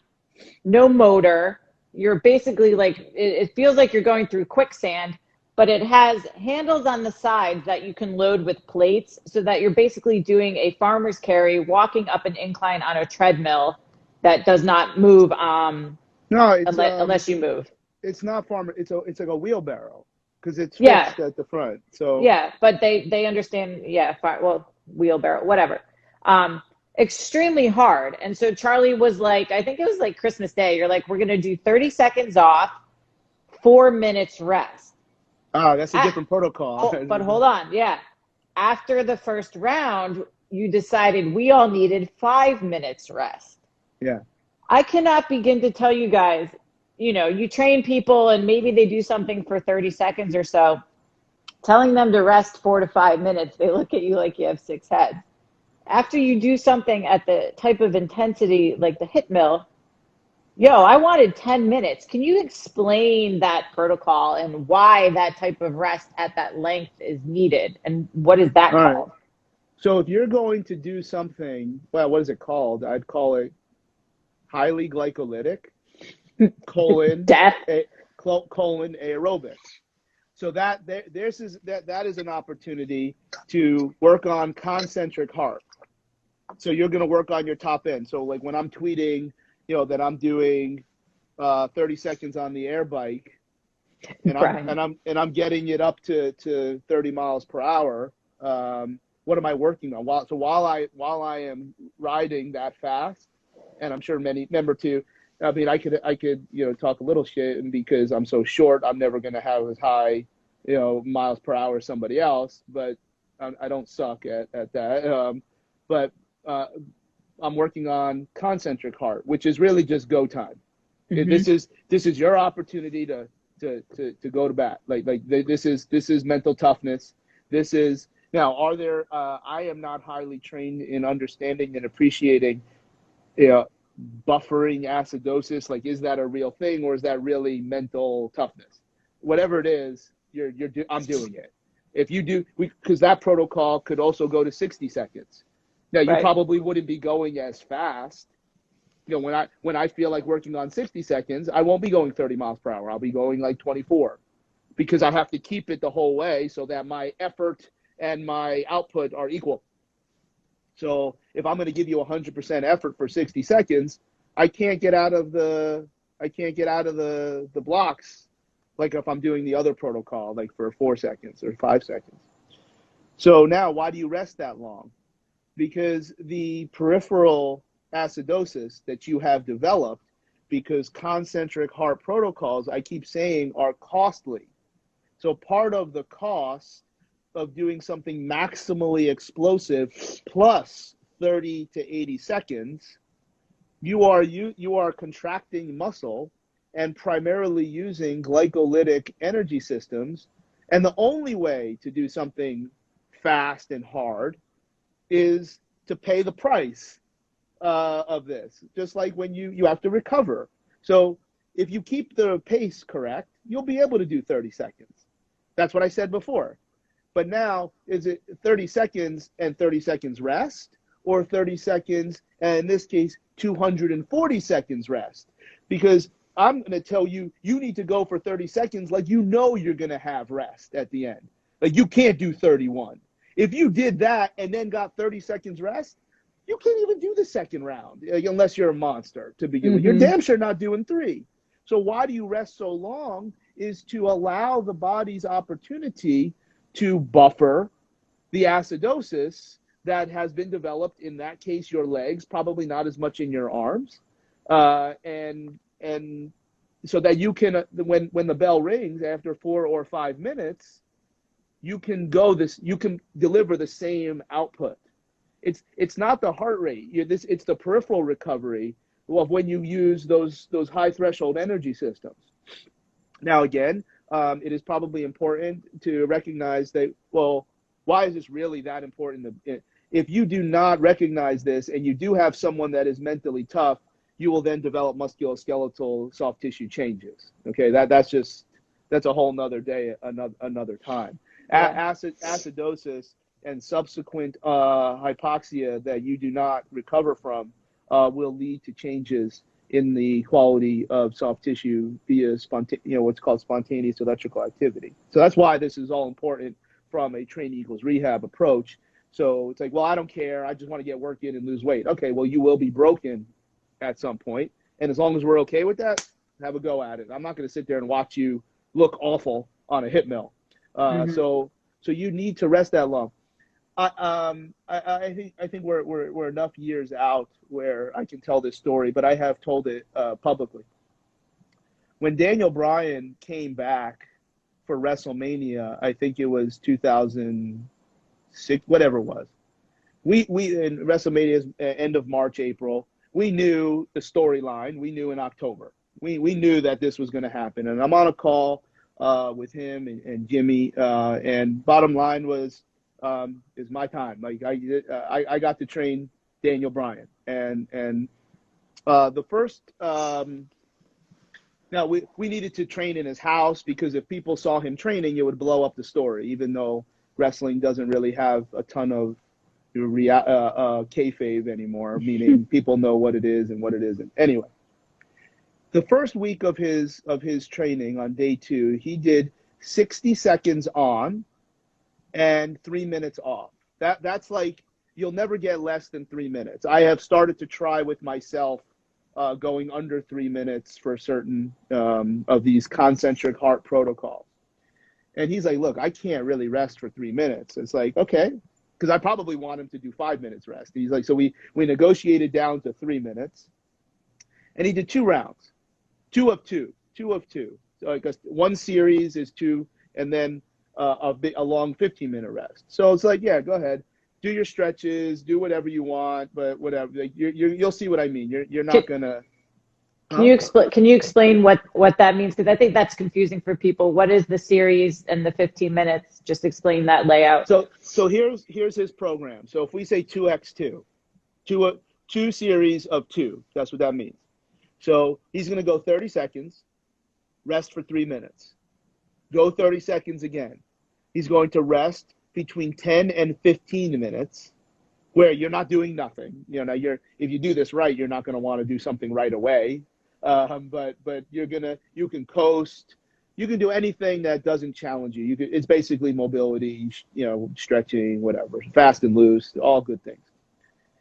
no motor. You're basically like, it feels like you're going through quicksand, but it has handles on the sides that you can load with plates so that you're basically doing a farmer's carry, walking up an incline on a treadmill that does not move No, unless you move. it's not farmer. It's like a wheelbarrow because it's Yeah, fixed at the front. So yeah, but they understand. Yeah, well, wheelbarrow, whatever. Um, Extremely hard. And so Charlie was like, I think it was like Christmas Day. You're like, we're gonna do 30 seconds off, 4 minutes rest. that's a different protocol. Oh, but hold on, yeah. After the first round, you decided we all needed 5 minutes rest. Yeah. I cannot begin to tell you guys, you train people and maybe they do something for 30 seconds or so. Telling them to rest 4 to 5 minutes, they look at you like you have six heads. After you do something at the type of intensity like the hit mill, I wanted 10 minutes. Can you explain that protocol and why that type of rest at that length is needed? And what is that All right. called? So if you're going to do something, well, what is it called? I'd call it highly glycolytic colon Death. colon aerobic. So that is an opportunity to work on concentric heart. So you're going to work on your top end. So like when I'm tweeting, that I'm doing 30 seconds on the air bike, and I'm getting it up to 30 miles per hour. What am I working on? While I am riding that fast, and I'm sure remember too. I mean, I could talk a little shit, and because I'm so short, I'm never going to have as high miles per hour as somebody else. But I don't suck at that. But I'm working on concentric heart, which is really just go time. Mm-hmm. This is your opportunity to go to bat. Like this is mental toughness. This is now. I am not highly trained in understanding and appreciating, buffering acidosis. Like, is that a real thing, or is that really mental toughness? Whatever it is, I'm doing it. If you do, because that protocol could also go to 60 seconds. Now, you probably wouldn't be going as fast. When I feel like working on 60 seconds, I won't be going 30 miles per hour. I'll be going like 24 because I have to keep it the whole way so that my effort and my output are equal. So if I'm going to give you 100% effort for 60 seconds, I can't get out of the blocks like if I'm doing the other protocol, like for 4 seconds or 5 seconds. So now, why do you rest that long? Because the peripheral acidosis that you have developed, because concentric heart protocols, I keep saying, are costly. So part of the cost of doing something maximally explosive plus 30 to 80 seconds, you are contracting muscle and primarily using glycolytic energy systems. And the only way to do something fast and hard is to pay the price of this, just like when you have to recover. So if you keep the pace correct, you'll be able to do 30 seconds. That's what I said before. But now, is it 30 seconds and 30 seconds rest, or 30 seconds, and in this case, 240 seconds rest? Because I'm going to tell you, you need to go for 30 seconds like you're going to have rest at the end. Like, you can't do 31. If you did that and then got 30 seconds rest, you can't even do the second round unless you're a monster to begin with. You're damn sure not doing 3. So why do you rest so long is to allow the body's opportunity to buffer the acidosis that has been developed, in that case, your legs, probably not as much in your arms. And so that you can, when the bell rings after 4 or 5 minutes, you can deliver the same output. It's not the heart rate. It's the peripheral recovery of when you use those high threshold energy systems. Now, again, it is probably important to recognize that, well, why is this really that important? If you do not recognize this and you do have someone that is mentally tough, you will then develop musculoskeletal soft tissue changes. Okay, that's just that's a whole nother day, another time. Yeah. Acidosis and subsequent hypoxia that you do not recover from will lead to changes in the quality of soft tissue via what's called spontaneous electrical activity. So that's why this is all important from a training equals rehab approach. So it's like, well, I don't care. I just want to get work in and lose weight. Okay, well, you will be broken at some point. And as long as we're okay with that, have a go at it. I'm not going to sit there and watch you look awful on a hip mill. So you need to rest that long. I think we're enough years out where I can tell this story, but I have told it publicly. When Daniel Bryan came back for WrestleMania, I think it was 2006, whatever it was. We in WrestleMania's end of March, April. We knew the storyline. We knew in October. We knew that this was going to happen, and I'm on a call with him and Jimmy. And bottom line was, is my time. Like I got to train Daniel Bryan, and the first. Now we needed to train in his house because if people saw him training, it would blow up the story. Even though wrestling doesn't really have a ton of kayfabe anymore, meaning people know what it is and what it isn't. Anyway, the first week of his training on day 2, he did 60 seconds on and 3 minutes off. That's like, you'll never get less than 3 minutes. I have started to try with myself going under 3 minutes for certain of these concentric heart protocols. And he's like, look, I can't really rest for 3 minutes. It's like, okay, because I probably want him to do 5 minutes rest. He's like, so we negotiated down to 3 minutes, and he did 2 rounds, 2 of 2. So I guess one series is 2, and then a long 15-minute rest. So it's like, yeah, go ahead, do your stretches, do whatever you want, but whatever. Like, you'll see what I mean. You're not gonna. Can you explain what that means? Because I think that's confusing for people. What is the series and the 15 minutes? Just explain that layout. So here's his program. So if we say 2x2, two series of 2, that's what that means. So he's going to go 30 seconds, rest for 3 minutes, go 30 seconds again. He's going to rest between 10 and 15 minutes, where you're not doing nothing. If you do this right, you're not going to want to do something right away. But you can coast. You can do anything that doesn't challenge you. It's basically mobility, stretching, whatever, fast and loose, all good things.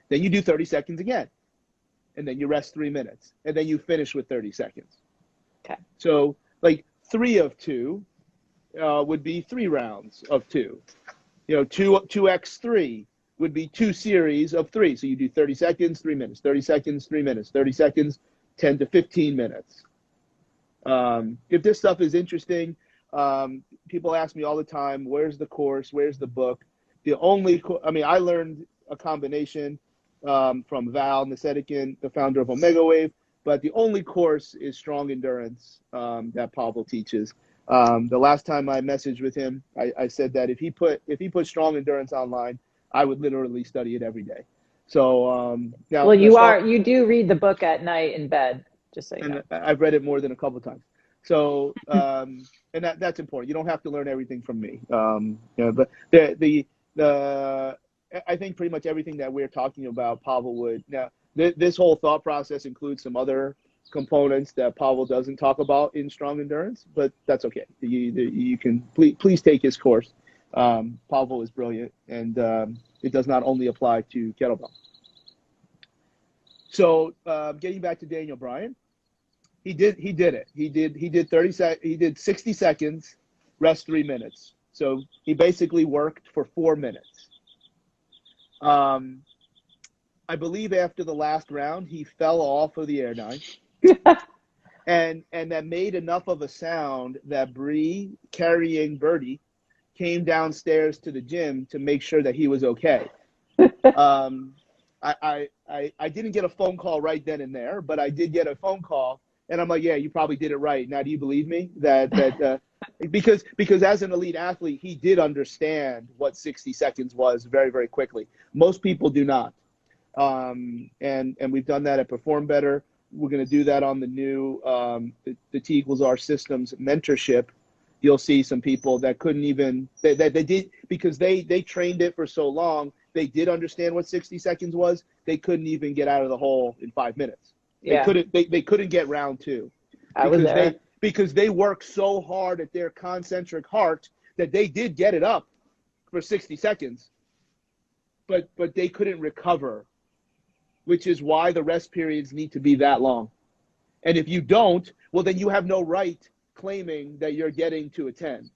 Then you do 30 seconds again, and then you rest 3 minutes, and then you finish with 30 seconds. Okay. So like 3 of 2 would be 3 rounds of 2. 2x3 would be 2 series of 3. So you do 30 seconds, 3 minutes, 30 seconds, 3 minutes, 30 seconds, 10 to 15 minutes. If this stuff is interesting, people ask me all the time, where's the course? Where's the book? I learned a combination from Val Nasetikin, the founder of Omega Wave, but the only course is Strong Endurance that Pavel teaches. The last time I messaged with him, I said that if he put Strong Endurance online, I would literally study it every day. So now, well, you do read the book at night in bed, just so you know. I've read it more than a couple of times. So and that's important. You don't have to learn everything from me. But I think pretty much everything that we're talking about, Pavel would. Now, this whole thought process includes some other components that Pavel doesn't talk about in Strong Endurance, but that's okay. You can please take his course. Pavel is brilliant, and it does not only apply to kettlebell. So getting back to Daniel Bryan, he did it. He did 60 seconds, rest 3 minutes. So he basically worked for 4 minutes. I believe after the last round, he fell off of the air nine. and that made enough of a sound that Bree, carrying Birdie, came downstairs to the gym to make sure that he was okay. I didn't get a phone call right then and there, but I did get a phone call, and I'm like, yeah, you probably did it right. Now, do you believe me? Because as an elite athlete, he did understand what 60 seconds was very, very quickly. Most people do not. And we've done that at Perform Better. We're going to do that on the new the T = R Systems mentorship You'll see some people that couldn't even, they did, because they trained it for so long, they did understand what 60 seconds was. They couldn't even get out of the hole in 5 minutes. Yeah. They couldn't get round two I was there. because they worked so hard at their concentric heart that they did get it up for 60 seconds, but they couldn't recover, which is why the rest periods need to be that long. And if you don't, well, then you have no right claiming that you're getting to a 10.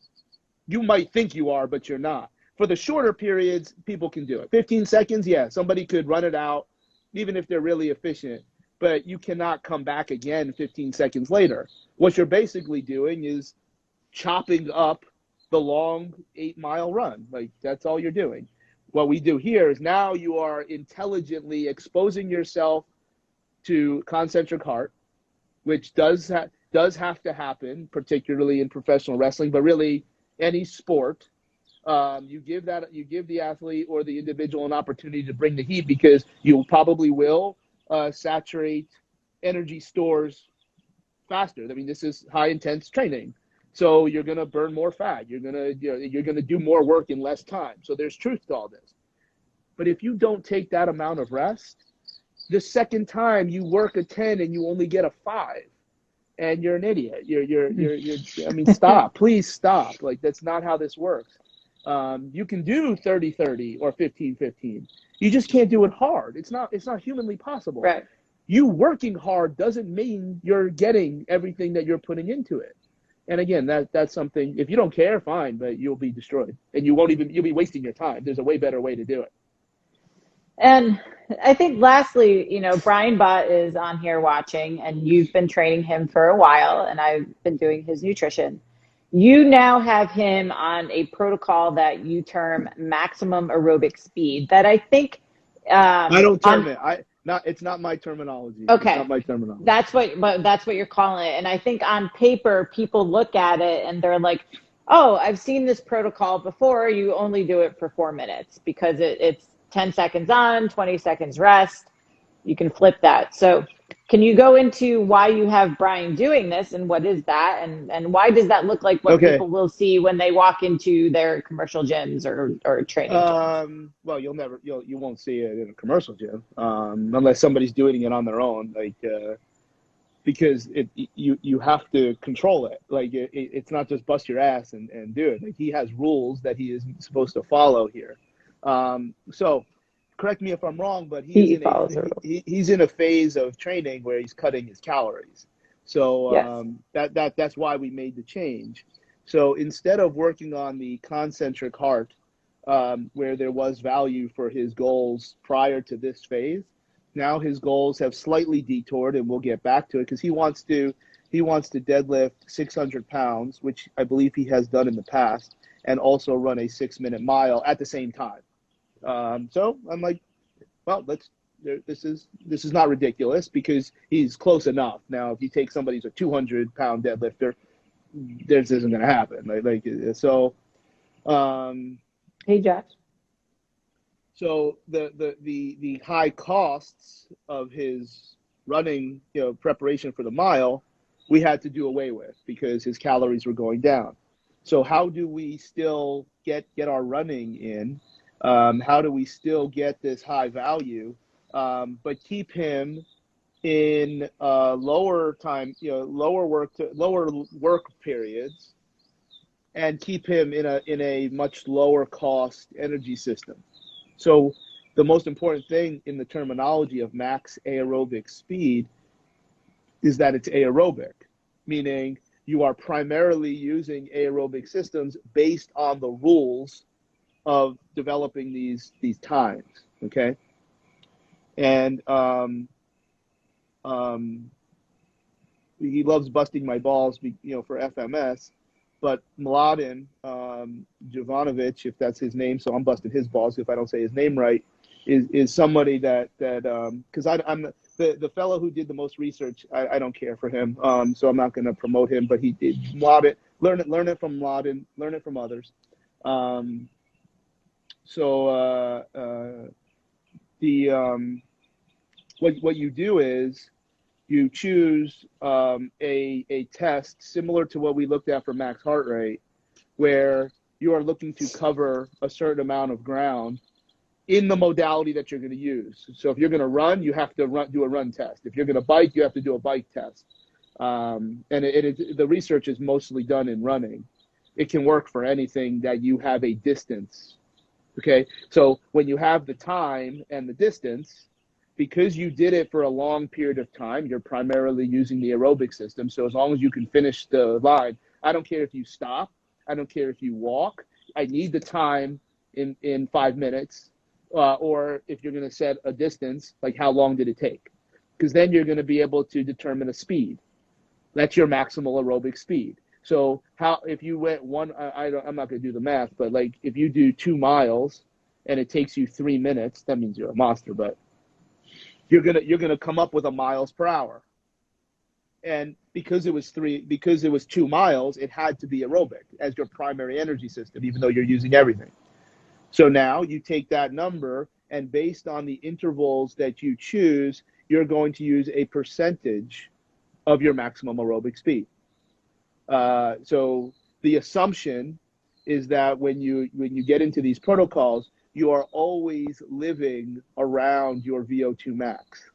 You might think you are, but you're not. For the shorter periods, people can do it. 15 seconds, yeah, somebody could run it out, even if they're really efficient, but you cannot come back again 15 seconds later. What you're basically doing is chopping up the long 8-mile run. Like, that's all you're doing. What we do here is now you are intelligently exposing yourself to concentric heart, which does have to happen, particularly in professional wrestling, but really any sport. You give the athlete or the individual an opportunity to bring the heat, because you probably will saturate energy stores faster. I mean, this is high intense training, so you're gonna burn more fat. You're gonna do more work in less time. So there's truth to all this. But if you don't take that amount of rest, the second time you work a 10 and you only get a 5, and you're an idiot. I mean, stop. Please stop. Like, that's not how this works. You can do 30-30 or 15-15. You just can't do it hard. It's not humanly possible. Right. You working hard doesn't mean you're getting everything that you're putting into it. And again, that's something, if you don't care, fine, but you'll be destroyed. And you'll be wasting your time. There's a way better way to do it. And I think lastly, Brian Bott is on here watching, and you've been training him for a while, and I've been doing his nutrition. You now have him on a protocol that you term maximum aerobic speed, that I think I don't term it. It's not my terminology. Okay. It's not my terminology. That's what you're calling it. And I think on paper, people look at it and they're like, oh, I've seen this protocol before. You only do it for 4 minutes because it's 10 seconds on, 20 seconds rest. You can flip that. So can you go into why you have Brian doing this, and what is that? And why does that look like what people will see when they walk into their commercial gyms or training gyms? Well, you won't see it in a commercial gym, unless somebody's doing it on their own, because you have to control it. Like, it's not just bust your ass and do it. Like, he has rules that he is supposed to follow here. So correct me if I'm wrong, but he's in a phase of training where he's cutting his calories. So that's why we made the change. So instead of working on the concentric heart, where there was value for his goals prior to this phase, now his goals have slightly detoured, and we'll get back to it, because he wants to deadlift 600 pounds, which I believe he has done in the past, and also run a 6-minute mile at the same time. So I'm like, well, this is not ridiculous, because he's close enough. Now, if you take somebody who's a 200-pound deadlifter, this isn't going to happen. Hey, Josh. So the high costs of his running, preparation for the mile, we had to do away with, because his calories were going down. So how do we still get our running in? How do we still get this high value, but keep him in lower work periods, and keep him in a much lower cost energy system? So the most important thing in the terminology of max aerobic speed is that it's aerobic, meaning you are primarily using aerobic systems based on the rules of developing these times, okay? And he loves busting my balls, for FMS, but Mladen Jovanovic, if that's his name, so I'm busting his balls if I don't say his name right, is somebody that because I'm the fellow who did the most research. I don't care for him, so I'm not going to promote him. But he did Mladen, learn it from Mladen, learn it from others. What you do is you choose a test similar to what we looked at for max heart rate, where you are looking to cover a certain amount of ground in the modality that you're going to use. So if you're going to run, you have to do a run test. If you're going to bike, you have to do a bike test. And the research is mostly done in running. It can work for anything that you have a distance. Okay, so when you have the time and the distance, because you did it for a long period of time, you're primarily using the aerobic system. So as long as you can finish the line, I don't care if you stop. I don't care if you walk. I need the time in 5 minutes. Or if you're going to set a distance, like how long did it take? Because then you're going to be able to determine a speed. That's your maximal aerobic speed. So if you went I'm not going to do the math, but like if you do 2 miles and it takes you 3 minutes, that means you're a monster, but you're gonna come up with a miles per hour. And because it was 2 miles, it had to be aerobic as your primary energy system, even though you're using everything. So now you take that number, and based on the intervals that you choose, you're going to use a percentage of your maximum aerobic speed. So the assumption is that when you get into these protocols, you are always living around your VO2 max.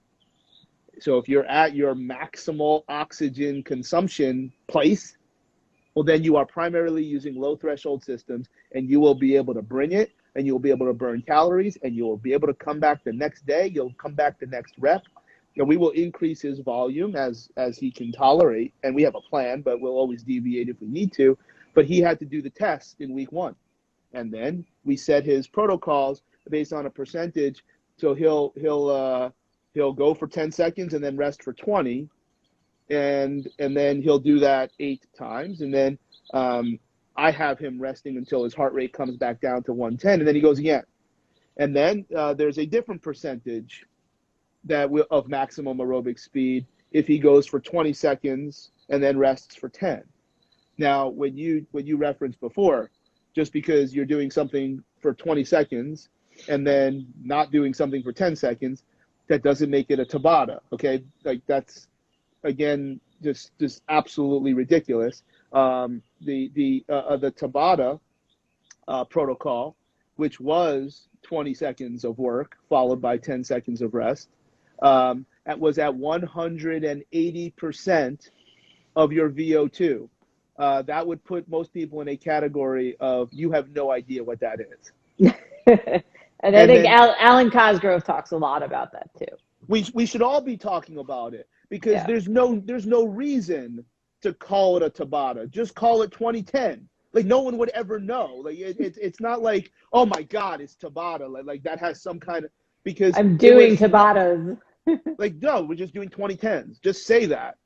So if you're at your maximal oxygen consumption place, well, then you are primarily using low threshold systems, and you will be able to bring it, and you'll be able to burn calories, and you'll be able to come back the next day. You'll come back the next rep. And we will increase his volume as he can tolerate. And we have a plan, but we'll always deviate if we need to. But he had to do the test in week 1. And then we set his protocols based on a percentage. So he'll go for 10 seconds and then rest for 20. And then he'll do that 8 times. And then I have him resting until his heart rate comes back down to 110, and then he goes again. And then there's a different percentage of maximum aerobic speed if he goes for 20 seconds and then rests for 10. Now, when you referenced before, just because you're doing something for 20 seconds and then not doing something for 10 seconds, that doesn't make it a Tabata, okay? Like that's, again, just absolutely ridiculous. The Tabata protocol, which was 20 seconds of work followed by 10 seconds of rest, was at 180% of your VO2. That would put most people in a category of you have no idea what that is. And I think Alan Cosgrove talks a lot about that too. We should all be talking about it because there's no reason to call it a Tabata. Just call it 2010. Like no one would ever know. Like it's not like, oh my God, it's Tabata. Like that has some kind of, because I'm doing Tabatas. Like no, we're just doing 2010s. Just say that.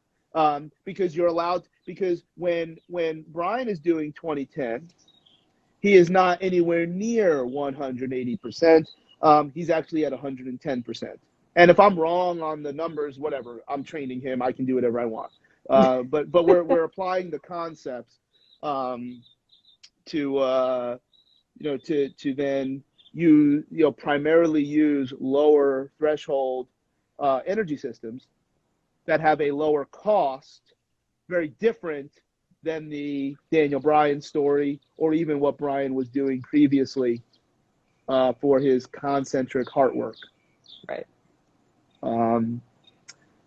Because you're allowed, because when Brian is doing 2010, he is not anywhere near 180%. He's actually at 110%. And if I'm wrong on the numbers, whatever, I'm training him. I can do whatever I want. But we're applying the concepts to then primarily use lower threshold energy systems that have a lower cost, very different than the Daniel Bryan story or even what Brian was doing previously for his concentric heart work. Right. And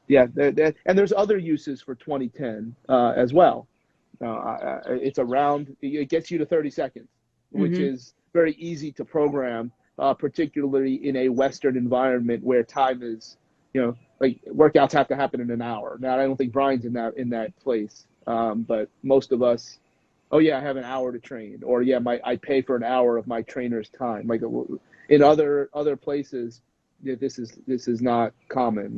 there's other uses for 2010 as well. It gets you to 30 seconds, which is very easy to program, particularly in a Western environment where time is, like workouts have to happen in an hour. Now, I don't think Brian's in that place, but most of us, I have an hour to train, or I pay for an hour of my trainer's time. Like in other places, this is not common.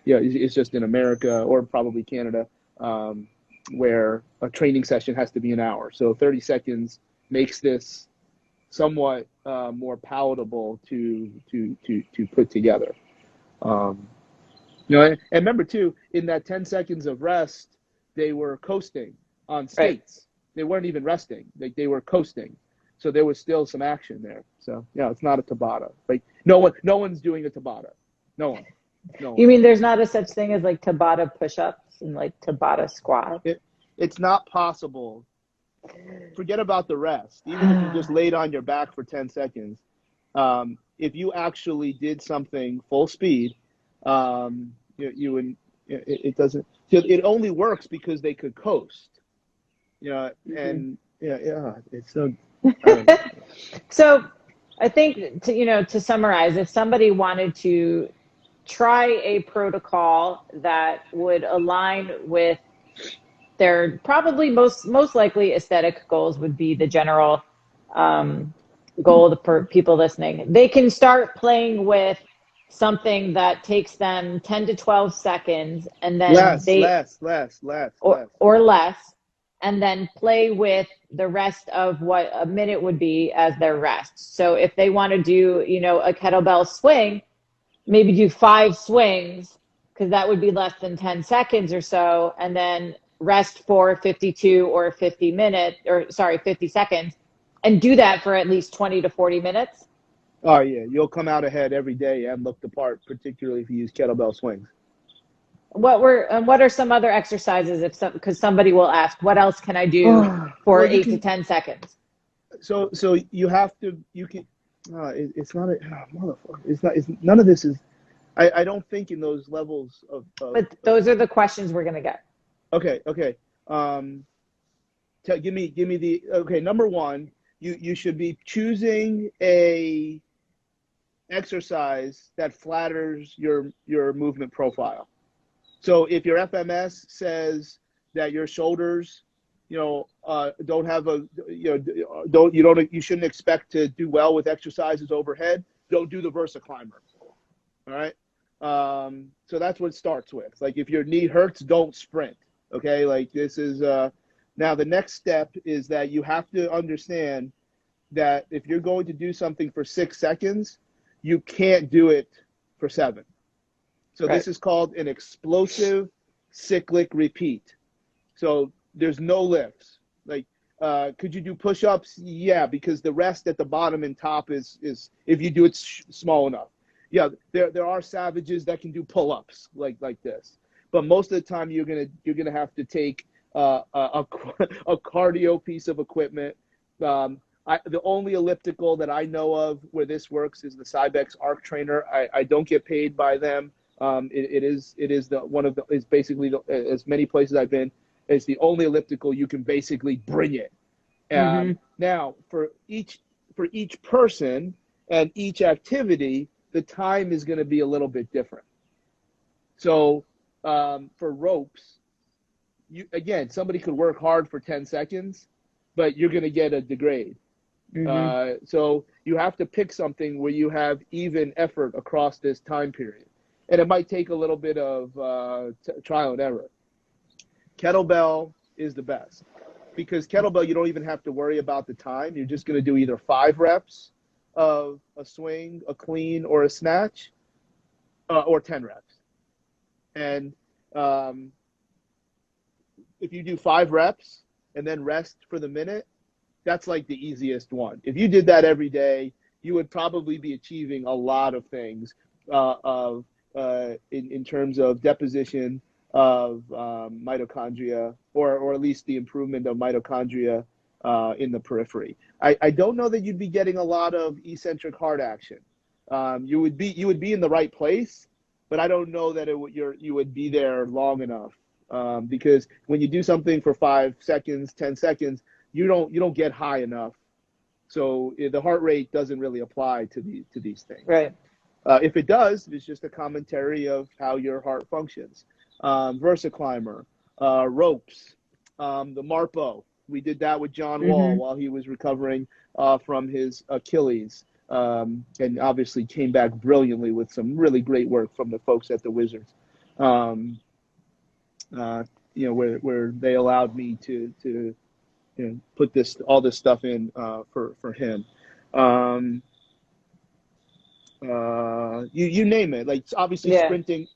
It's just in America or probably Canada, where a training session has to be an hour. So 30 seconds makes this somewhat more palatable to put together. And remember too, in that 10 seconds of rest, they were coasting on skates. Right. They weren't even resting. They were coasting. So there was still some action there. So it's not a Tabata. Like no one's doing a Tabata. No one. No You one. mean there's not a such thing as like Tabata push-ups and like Tabata squats? It's not possible. Forget about the rest. Even if you just laid on your back for 10 seconds, if you actually did something full speed, you would. It doesn't. It only works because they could coast. And it's so. I don't know. So I think to summarize, if somebody wanted to try a protocol that would align with their probably most likely aesthetic goals would be the general goal for people listening. They can start playing with something that takes them 10 to 12 seconds and then or less, and then play with the rest of what a minute would be as their rest. So if they want to do, a kettlebell swing, maybe do 5 swings because that would be less than 10 seconds or so, and then rest for 52 or 50 seconds, and do that for at least 20 to 40 minutes. Oh yeah, you'll come out ahead every day and look the part, particularly if you use kettlebell swings. What are some other exercises because somebody will ask, what else can I do for Well, 8 to 10 seconds? So you have to. You can. It's not a motherfucker. It's none of this is. I don't think in those levels of. But those are the questions we're gonna get. Okay. Give me the. Okay, number one, you should be choosing a exercise that flatters your movement profile. So if your FMS says that your shoulders, don't have you shouldn't expect to do well with exercises overhead, don't do the Versa Climber. All right. So that's what it starts with. Like if your knee hurts, don't sprint. Okay. Like this is, now the next step is that you have to understand that if you're going to do something for 6 seconds, you can't do it for 7. So Right. This is called an explosive cyclic repeat. So there's no lifts. Like, could you do push-ups? Yeah, because the rest at the bottom and top is if you do it small enough. Yeah, there are savages that can do pull-ups like this, but most of the time you're gonna have to take a cardio piece of equipment. The only elliptical that I know of where this works is the Cybex Arc Trainer. I don't get paid by them. It is basically as many places I've been, it's the only elliptical you can basically bring it. Now for each person and each activity, the time is going to be a little bit different. So for ropes, somebody could work hard for 10 seconds, but you're going to get a degrade. So you have to pick something where you have even effort across this time period. And it might take a little bit of trial and error. Kettlebell is the best because kettlebell, you don't even have to worry about the time. You're just going to do either 5 reps of a swing, a clean, or a snatch, or 10 reps. And if you do 5 reps and then rest for the minute, that's like the easiest one. If you did that every day, you would probably be achieving a lot of things in terms of deposition of mitochondria, or at least the improvement of mitochondria in the periphery. I don't know that you'd be getting a lot of eccentric heart action. You would be in the right place, but I don't know that you would be there long enough because when you do something for 5 seconds, 10 seconds, you don't get high enough. So the heart rate doesn't really apply to these things. Right. If it does, it's just a commentary of how your heart functions. Versa Climber, ropes, the Marpo. We did that with John Wall while he was recovering from his Achilles, and obviously came back brilliantly with some really great work from the folks at the Wizards. Where they allowed me to put all this stuff in for him. You name it. Like obviously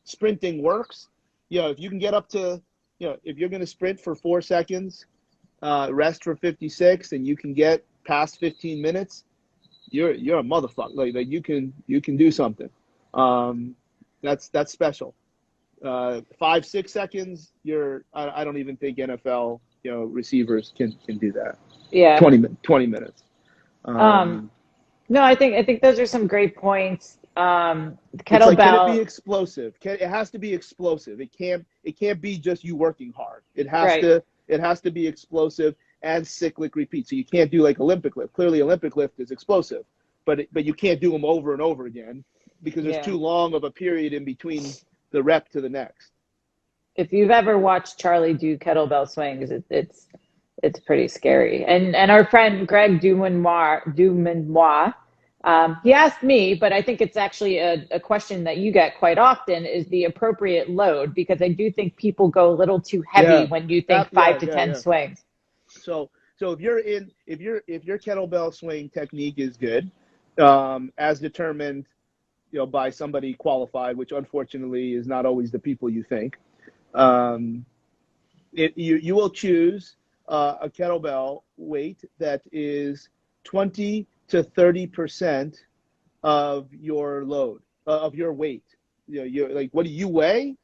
sprinting works. If you can get up to, if you're going to sprint for 4 seconds, rest for 56, and you can get past 15 minutes, you're a motherfucker. Like you can do something. That's special. 5-6 seconds, I don't even think NFL receivers can do that. Yeah. 20 minutes. No, I think those are some great points. It's like, can it be Kettlebell, explosive? It has to be explosive. It can't be just you working hard. It has right. to be explosive and cyclic repeat. So you can't do like Olympic lift. Clearly, Olympic lift is explosive, but you can't do them over and over again because there's Yeah. too long of a period in between the rep to the next. If you've ever watched Charlie do kettlebell swings, it's pretty scary. And our friend Greg Dumanoir, he asked me, but I think it's actually a question that you get quite often, is the appropriate load, because I do think people go a little too heavy when you think 5 to 10 swings. So if your kettlebell swing technique is good, as determined, by somebody qualified, which unfortunately is not always the people you think, you will choose a kettlebell weight that is 20 to 30% of your load, of your weight. You're like, what do you weigh?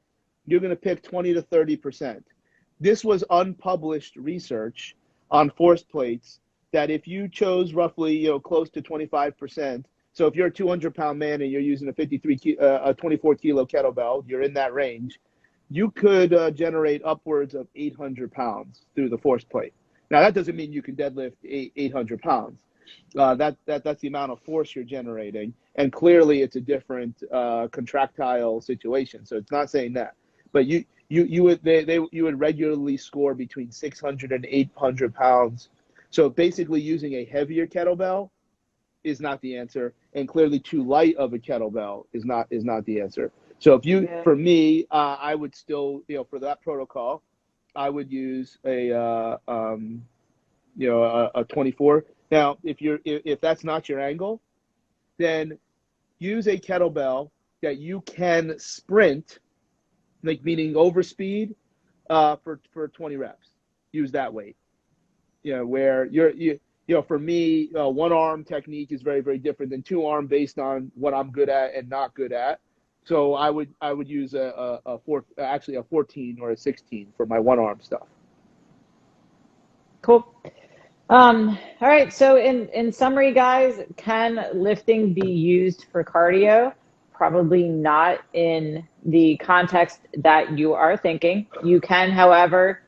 You're going to pick 20 to 30%. This was unpublished research on force plates that if you chose roughly, close to 25%, so if you're a 200-pound man and you're using a 24-kilo kettlebell, you're in that range, you could generate upwards of 800 pounds through the force plate. Now, that doesn't mean you can deadlift 800 pounds. That's the amount of force you're generating, and clearly it's a different contractile situation. So it's not saying that, but you would regularly score between 600 and 800 pounds. So basically, using a heavier kettlebell is not the answer, and clearly too light of a kettlebell is not the answer. So for me, I would still, for that protocol, I would use a 24. Now, if that's not your angle, then use a kettlebell that you can sprint, like meaning overspeed, for 20 reps. Use that weight. Where for me, one arm technique is very, very different than two arm based on what I'm good at and not good at. So I would use a 14 or a 16 for my one arm stuff. Cool. All right. So in summary, guys, can lifting be used for cardio? Probably not in the context that you are thinking. You can, however,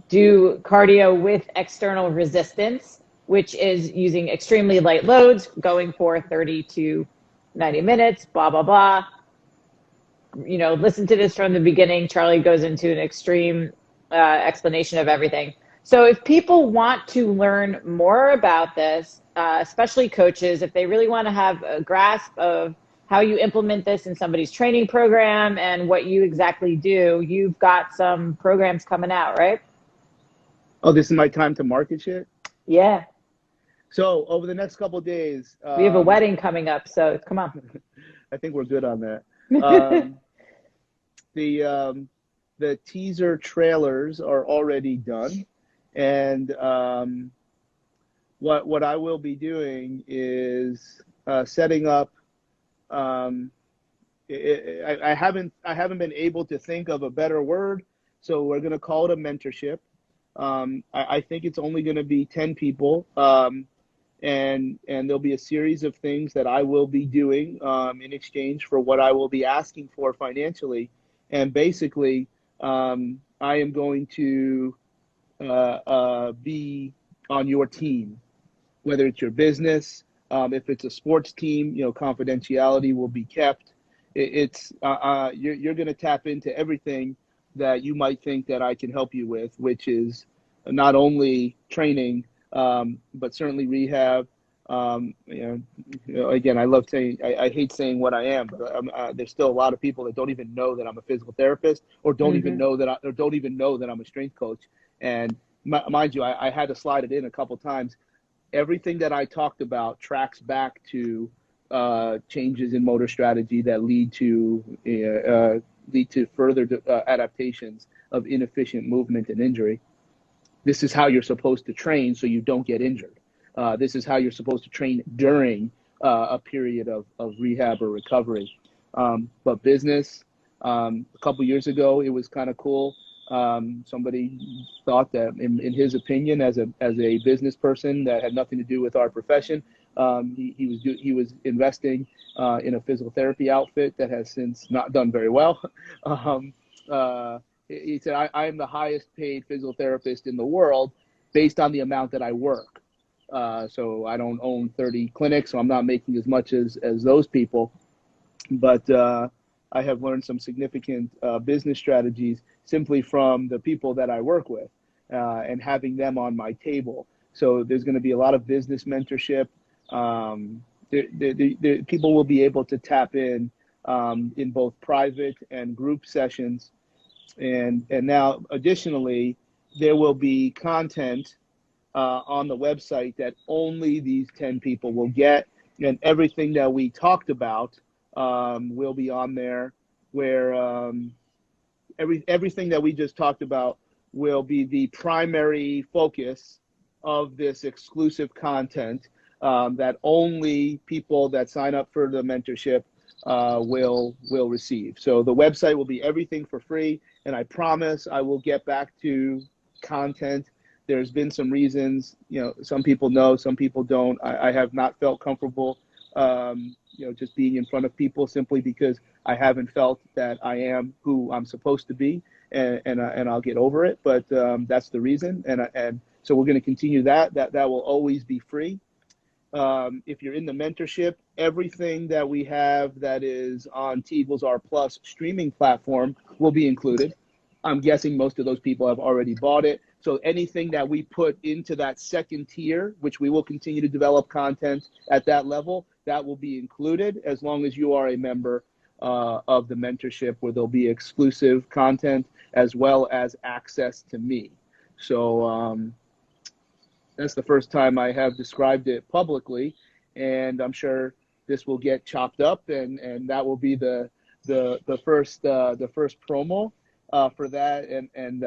do cardio with external resistance, which is using extremely light loads, going for 30 to 90 minutes, blah, blah, blah. Listen to this from the beginning. Charlie goes into an extreme explanation of everything. So if people want to learn more about this, especially coaches, if they really want to have a grasp of how you implement this in somebody's training program and what you exactly do, you've got some programs coming out, right? Oh, this is my time to market shit? Yeah. So over the next couple of days, we have a wedding coming up, so come on. I think we're good on that. The teaser trailers are already done, and what I will be doing is setting up. I haven't been able to think of a better word, so we're going to call it a mentorship. I think it's only going to be 10 people, and there'll be a series of things that I will be doing in exchange for what I will be asking for financially. And basically, I am going to be on your team, whether it's your business, if it's a sports team, confidentiality will be kept. You're going to tap into everything that you might think that I can help you with, which is not only training, but certainly rehab. Again, I love saying, I hate saying what I am, but there's still a lot of people that don't even know that I'm a physical therapist, or don't even know that I'm a strength coach. And mind you, I had to slide it in a couple times. Everything that I talked about tracks back to changes in motor strategy that lead to further adaptations of inefficient movement and injury. This is how you're supposed to train so you don't get injured. This is how you're supposed to train during a period of rehab or recovery. But business, a couple years ago, it was kind of cool. Somebody thought that, in his opinion, as a business person that had nothing to do with our profession, he was investing in a physical therapy outfit that has since not done very well. He said, I am the highest paid physical therapist in the world based on the amount that I work. So I don't own 30 clinics, so I'm not making as much as those people. But I have learned some significant business strategies simply from the people that I work with and having them on my table. So there's going to be a lot of business mentorship. People will be able to tap in both private and group sessions. And now, additionally, there will be content on the website that only these 10 people will get. And everything that we talked about will be on there, where everything that we just talked about will be the primary focus of this exclusive content that only people that sign up for the mentorship will receive. So the website will be everything for free, and I promise I will get back to content. There's been some reasons, some people know, some people don't. I have not felt comfortable, just being in front of people, simply because I haven't felt that I am who I'm supposed to be, and I'll get over it. But that's the reason, and so we're going to continue that will always be free. If you're in the mentorship, everything that we have that is on T=R Plus streaming platform will be included. I'm guessing most of those people have already bought it. So anything that we put into that second tier, which we will continue to develop content at that level, that will be included as long as you are a member of the mentorship, where there'll be exclusive content as well as access to me. So that's the first time I have described it publicly, and I'm sure this will get chopped up, and that will be the first promo for that, and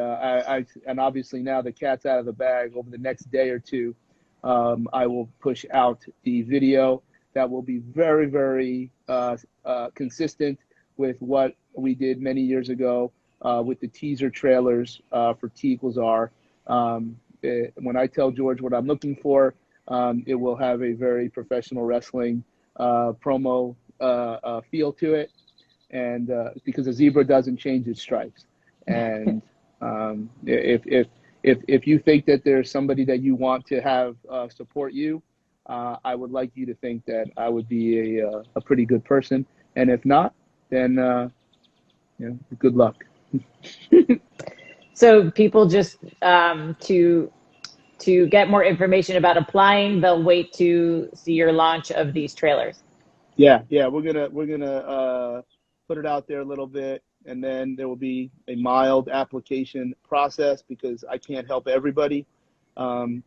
obviously now the cat's out of the bag. Over the next day or two, I will push out the video that will be very, very consistent with what we did many years ago with the teaser trailers for T=R. When I tell George what I'm looking for, it will have a very professional wrestling promo feel to it, and because a zebra doesn't change its stripes. And if you think that there's somebody that you want to have support you, I would like you to think that I would be a pretty good person. And if not, then good luck. So people just to get more information about applying, they'll wait to see your launch of these trailers. Yeah, we're gonna put it out there a little bit, and then there will be a mild application process because I can't help everybody, and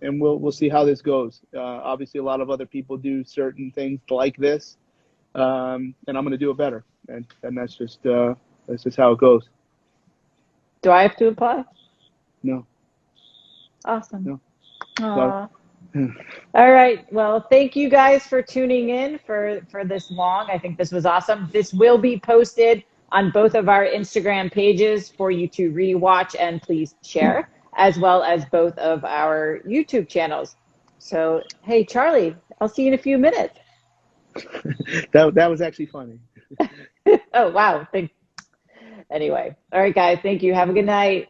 we'll see how this goes. Obviously, a lot of other people do certain things like this, and I'm going to do it better, and that's just how it goes. Do I have to apply? No. Awesome. No. Aww. All right. Well, thank you guys for tuning in for this long. I think this was awesome. This will be posted on both of our Instagram pages for you to rewatch and please share, as well as both of our YouTube channels. So, hey, Charlie, I'll see you in a few minutes. that was actually funny. Oh, wow. Anyway. All right, guys. Thank you. Have a good night.